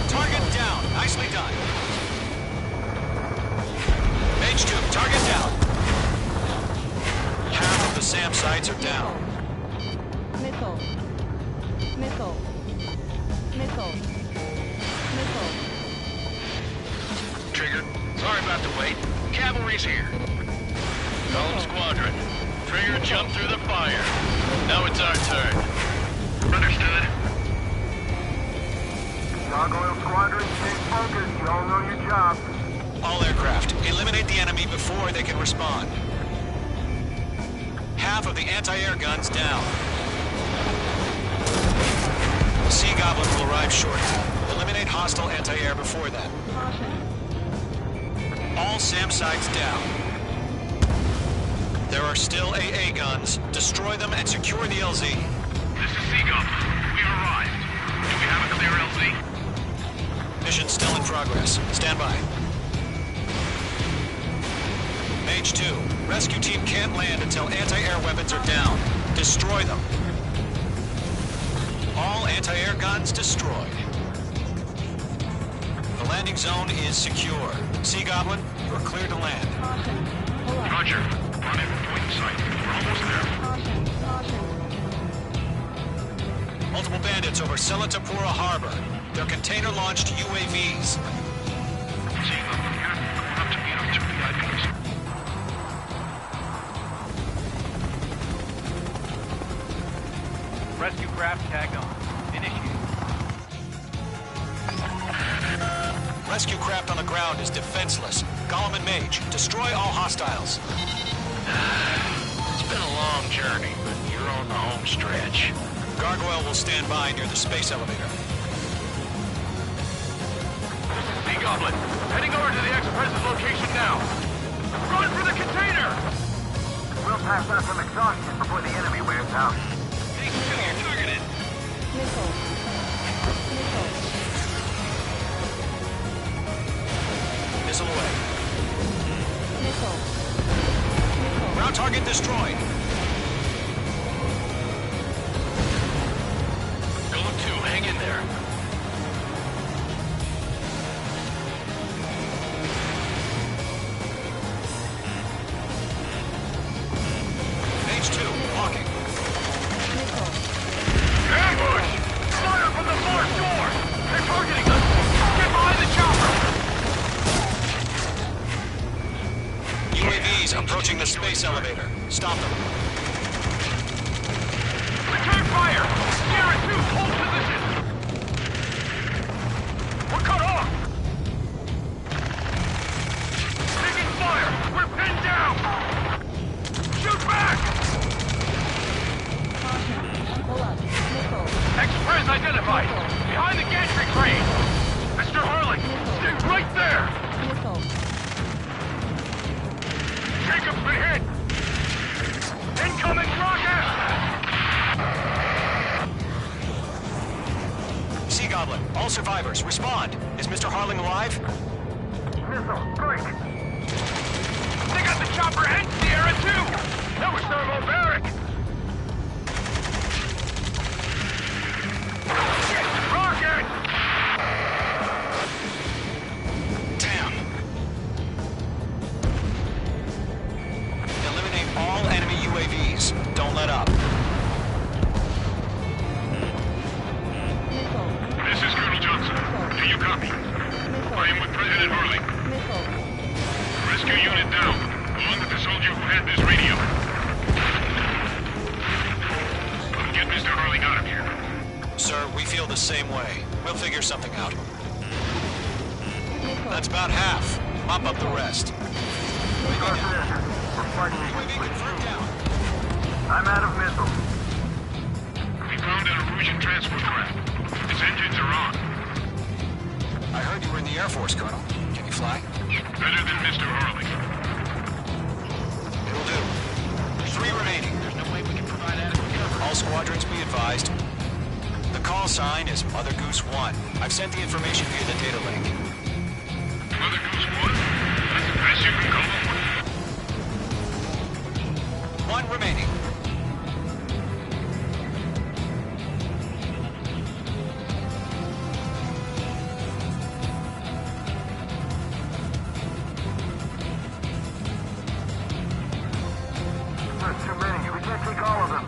Target down. Nicely done. Page 2, target down. Half of the SAM sites are down. Missile. Missile. Missile. Missile. Trigger, sorry about the wait. Cavalry's here. Home squadron. Trigger jumped through the fire. Now it's our turn. Understood. Gargoyle Squadron, stay focused. You all know your job. All aircraft, eliminate the enemy before they can respond. Half of the anti-air guns down. The Sea Goblin will arrive shortly. Eliminate hostile anti-air before then. All SAM sites down. There are still AA guns. Destroy them and secure the LZ. This is Sea Goblin. We've arrived. Do we have a clear LZ? Mission still in progress. Stand by. Mage 2, rescue team can't land until anti-air weapons are down. Destroy them. All anti-air guns destroyed. The landing zone is secure. Sea Goblin, you are cleared to land. Caution. Pull up. Roger. On in point sight. We're almost there. Caution. Caution. Multiple bandits over Selatapura Harbor. They're container-launched UAVs. See them here. Going up to meet up 2 VIPs. Rescue craft tagged on. Initiate. Rescue craft on the ground is defenseless. Gollum and Mage, destroy all hostiles. It's been a long journey, but you're on the home stretch. Gargoyle will stand by near the space elevator. Sea Goblin, heading over to the Express's location now. Run for the container! We'll pass out some exhaustion before the enemy wears out. Take 2, you're targeted. Missile. Missile. Missile away. Missile. Ground target destroyed. Golem 2, hang in there. Mage 2, walking. Missile. Ambush! Fire from the fourth door! They're targeting us! Get behind the chopper! UAVs approaching the space elevator. Stop them. Return fire! Sierra 2, hold position! We're cut off! Taking fire! We're pinned down! Shoot back! Caution. Pull up. Missile. Express identified! Behind the gantry crane! Mr. Harling, stay right there! Missile. Jacob's been hit! Incoming rocket! Sea Goblin, all survivors, respond. Is Mr. Harling alive? Missile, break! They got the chopper and Sierra too! That was thermobaric! Rocket! Damn. Eliminate all enemy UAVs. Don't let up. Missile. This is Colonel Johnson. Do you copy? Missile. I am with President Harling. Missile. Rescue unit down, along with the soldier who had this radio. Get Mr. Harling out of here. Sir, we feel the same way. We'll figure something out. Missile. That's about half. Mop up the rest. We're fighting UAV confirmed down. I'm out of missiles. We found an Erusian transport craft. Its engines are on. I heard you were in the Air Force, Colonel. Can you fly? Better than Mr. Harling. It'll do. 3 remaining. There's no way we can provide adequate cover. All squadrons be advised. The call sign is Mother Goose 1. I've sent the information via the data link. Mother Goose 1? That's the best you can call them. 1 remaining. There's too many. We can't take all of them.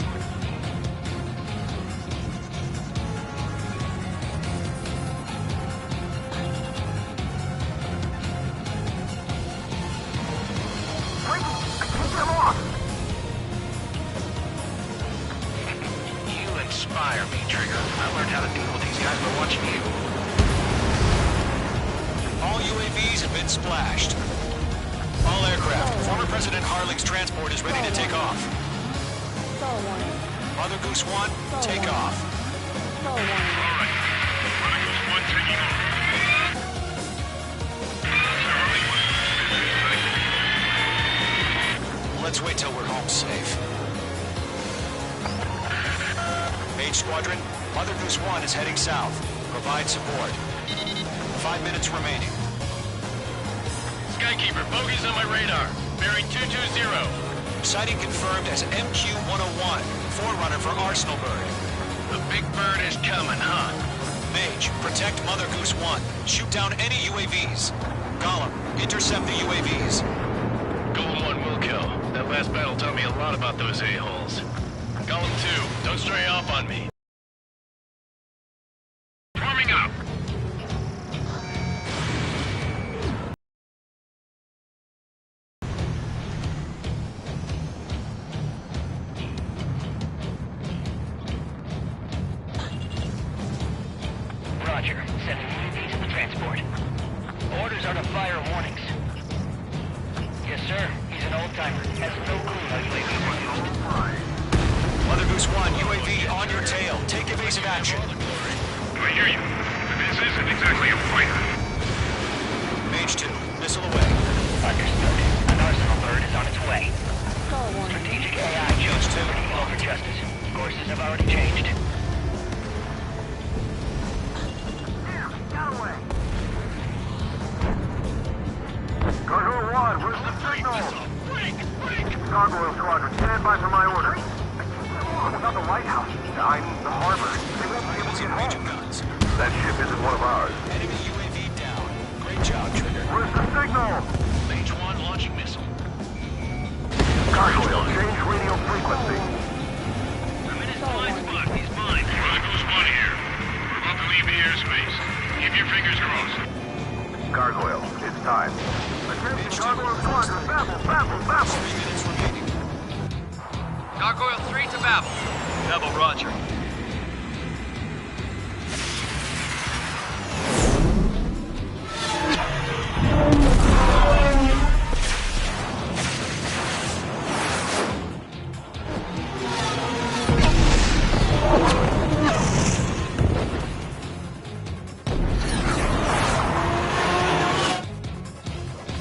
Wait! I can't get them off! You inspire me, Trigger. I learned how to deal with these guys by watching you. All UAVs have been splashed. All aircraft. Former President Harling's transport is ready to take off. Sol 1. Mother Goose 1, take off. Sol 1. All right. Mother Goose 1 taking off. Mr. Harling, Let's wait till we're home safe. Mage Squadron, Mother Goose 1 is heading south. Provide support. 5 minutes remaining. Skykeeper, bogeys on my radar. Bearing 220. Sighting confirmed as MQ-101, forerunner for Arsenal Bird. The big bird is coming, huh? Mage, protect Mother Goose 1. Shoot down any UAVs. Gollum, intercept the UAVs. Golem 1 will kill. That last battle taught me a lot about those a-holes. Golem 2, don't stray off on me. Warming up! Roger. Sending UAVs to the transport. Orders are to fire warnings. Yes, sir. He's an old-timer. Has no clue how UAVs work. Mother Goose 1, UAV on your tail. Take evasive action. I hear you. But this isn't exactly a fighter. Mage 2, missile away. Understood. An arsenal bird is on its way. Call one. Strategic AI chose liberty over justice. Courses have already changed. Gargoyle 1, where's the signal? Gargoyle Squadron, stand by for my order. Without the lighthouse, I mean the harbor, they won't be able to get home. Guns. That ship isn't one of ours. Enemy UAV down. Great job, Trigger. Where's the signal? Mage 1 launching missile. Gargoyle, change radio frequency. I'm in his blind spot. He's mine. Brother Goose 1 here. We're about to leave the airspace. Keep your fingers crossed. Gargoyle, it's time. Attention, Gargoyle Squadron, babble. 3 minutes remaining. Gargoyle 3 to Babel. Double roger.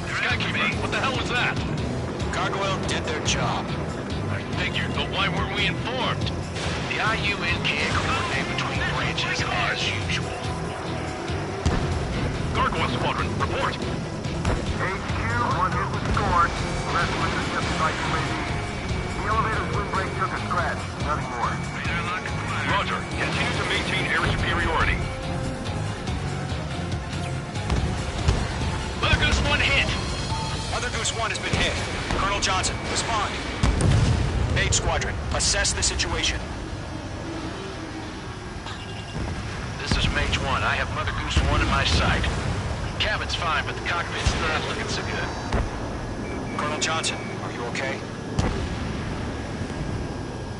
Skykeeper, what the hell was that? Gargoyle did their job. I figured, but why weren't we informed? The IUN can't coordinate between branches as usual. Gargoyle Squadron, report. HQ, one hit was scored. The rest was just like UAV. The elevator's windbreak took a scratch, nothing more. Roger, continue to maintain air superiority. Mother Goose 1 hit. Mother Goose 1 has been hit. Colonel Johnson, respond. Mage Squadron, assess the situation. This is Mage 1. I have Mother Goose 1 in my sight. Cabin's fine, but the cockpit's not looking so good. Colonel Johnson, are you okay?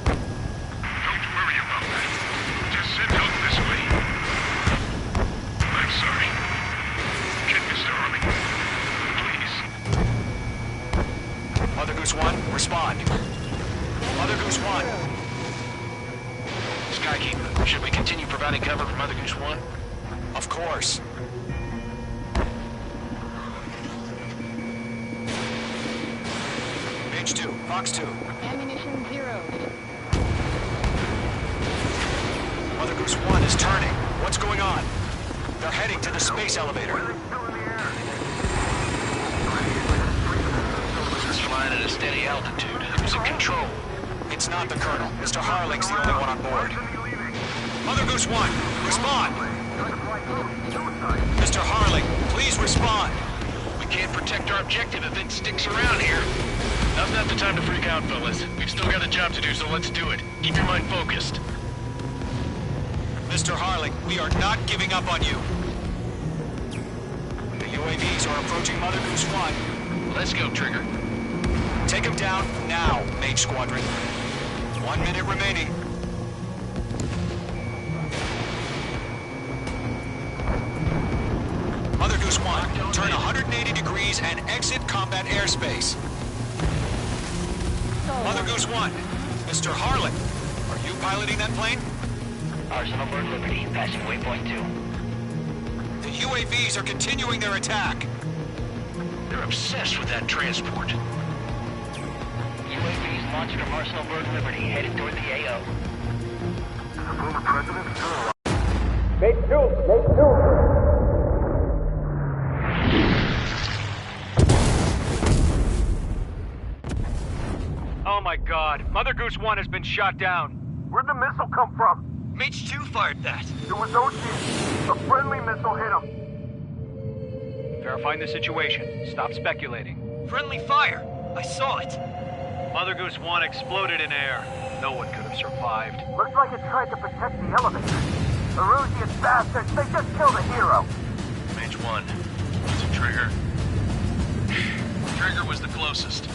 Don't worry about that. Just send out this way. I'm sorry. Get Mr. Harley. Please. Mother Goose 1, respond. Mother Goose 1. Skykeeper, should we continue providing cover for Mother Goose 1? Of course. Mage 2, Fox 2. Ammunition 0. Mother Goose 1 is turning. What's going on? They're heading to the space elevator. It's flying at a steady altitude. Who's in control? It's not the Colonel. Mr. Harling's the only one on board. Mother Goose 1, respond! Mr. Harling, please respond! We can't protect our objective if it sticks around here. Now's not the time to freak out, fellas. We've still got a job to do, so let's do it. Keep your mind focused. Mr. Harling, we are not giving up on you. The UAVs are approaching Mother Goose 1. Let's go, Trigger. Take him down now, Mage Squadron. 1 minute remaining. Mother Goose 1, turn 180 degrees and exit combat airspace. Mother Goose 1, Mr. Harlan, are you piloting that plane? Arsenal Bird Liberty, passing waypoint 2. The UAVs are continuing their attack. They're obsessed with that transport. UAVs launched from Arsenal Bird Liberty, headed toward the AO. The former president still alive. Oh my god, Mother Goose 1 has been shot down. Where'd the missile come from? HQ fired that. It was OC. A friendly missile hit him. Verifying the situation. Stop speculating. Friendly fire. I saw it. Mother Goose 1 exploded in air. No one could have survived. Looks like it tried to protect the elevator. Erusian bastards, they just killed a hero. Mage 1. Is it Trigger? Trigger was the closest.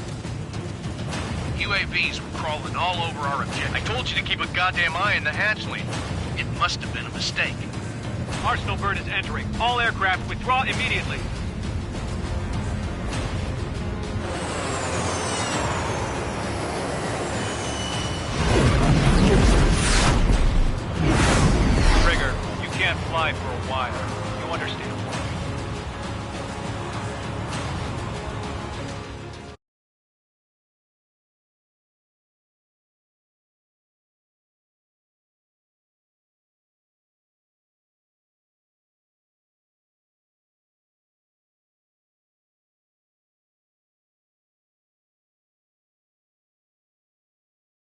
UAVs were crawling all over our objective. I told you to keep a goddamn eye in the hatchling. It must have been a mistake. Arsenal bird is entering. All aircraft withdraw immediately. Trigger, you can't fly for a while. You understand?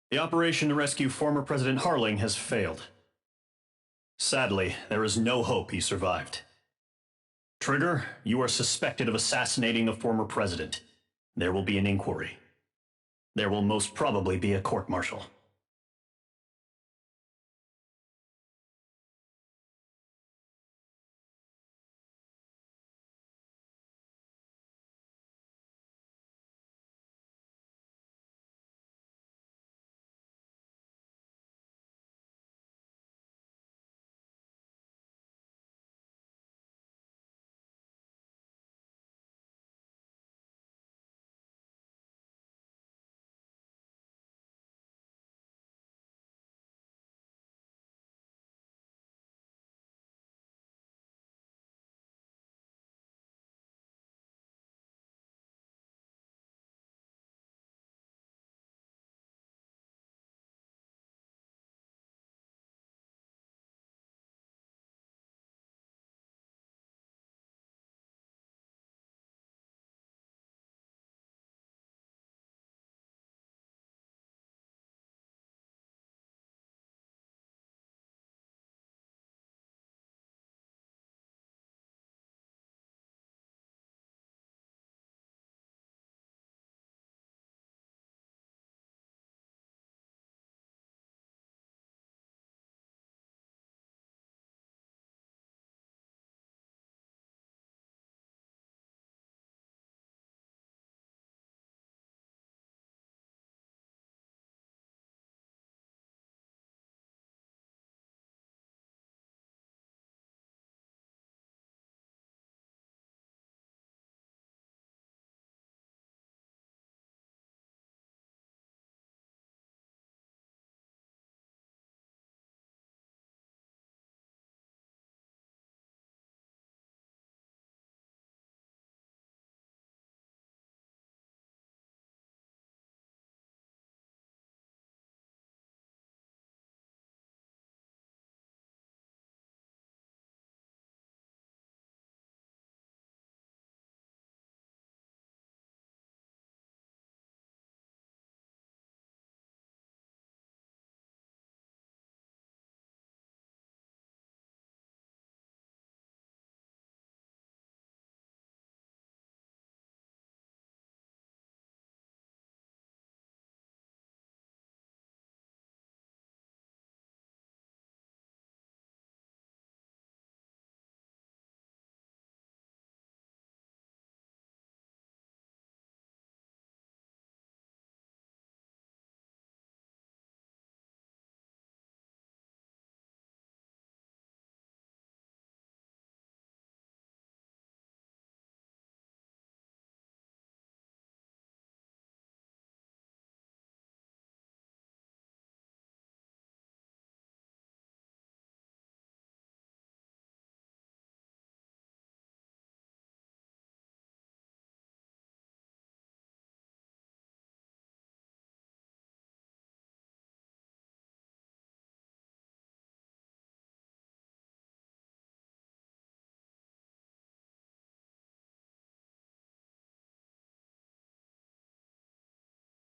The operation to rescue former President Harling has failed. Sadly, there is no hope he survived. Trigger, you are suspected of assassinating the former president. There will be an inquiry. There will most probably be a court-martial.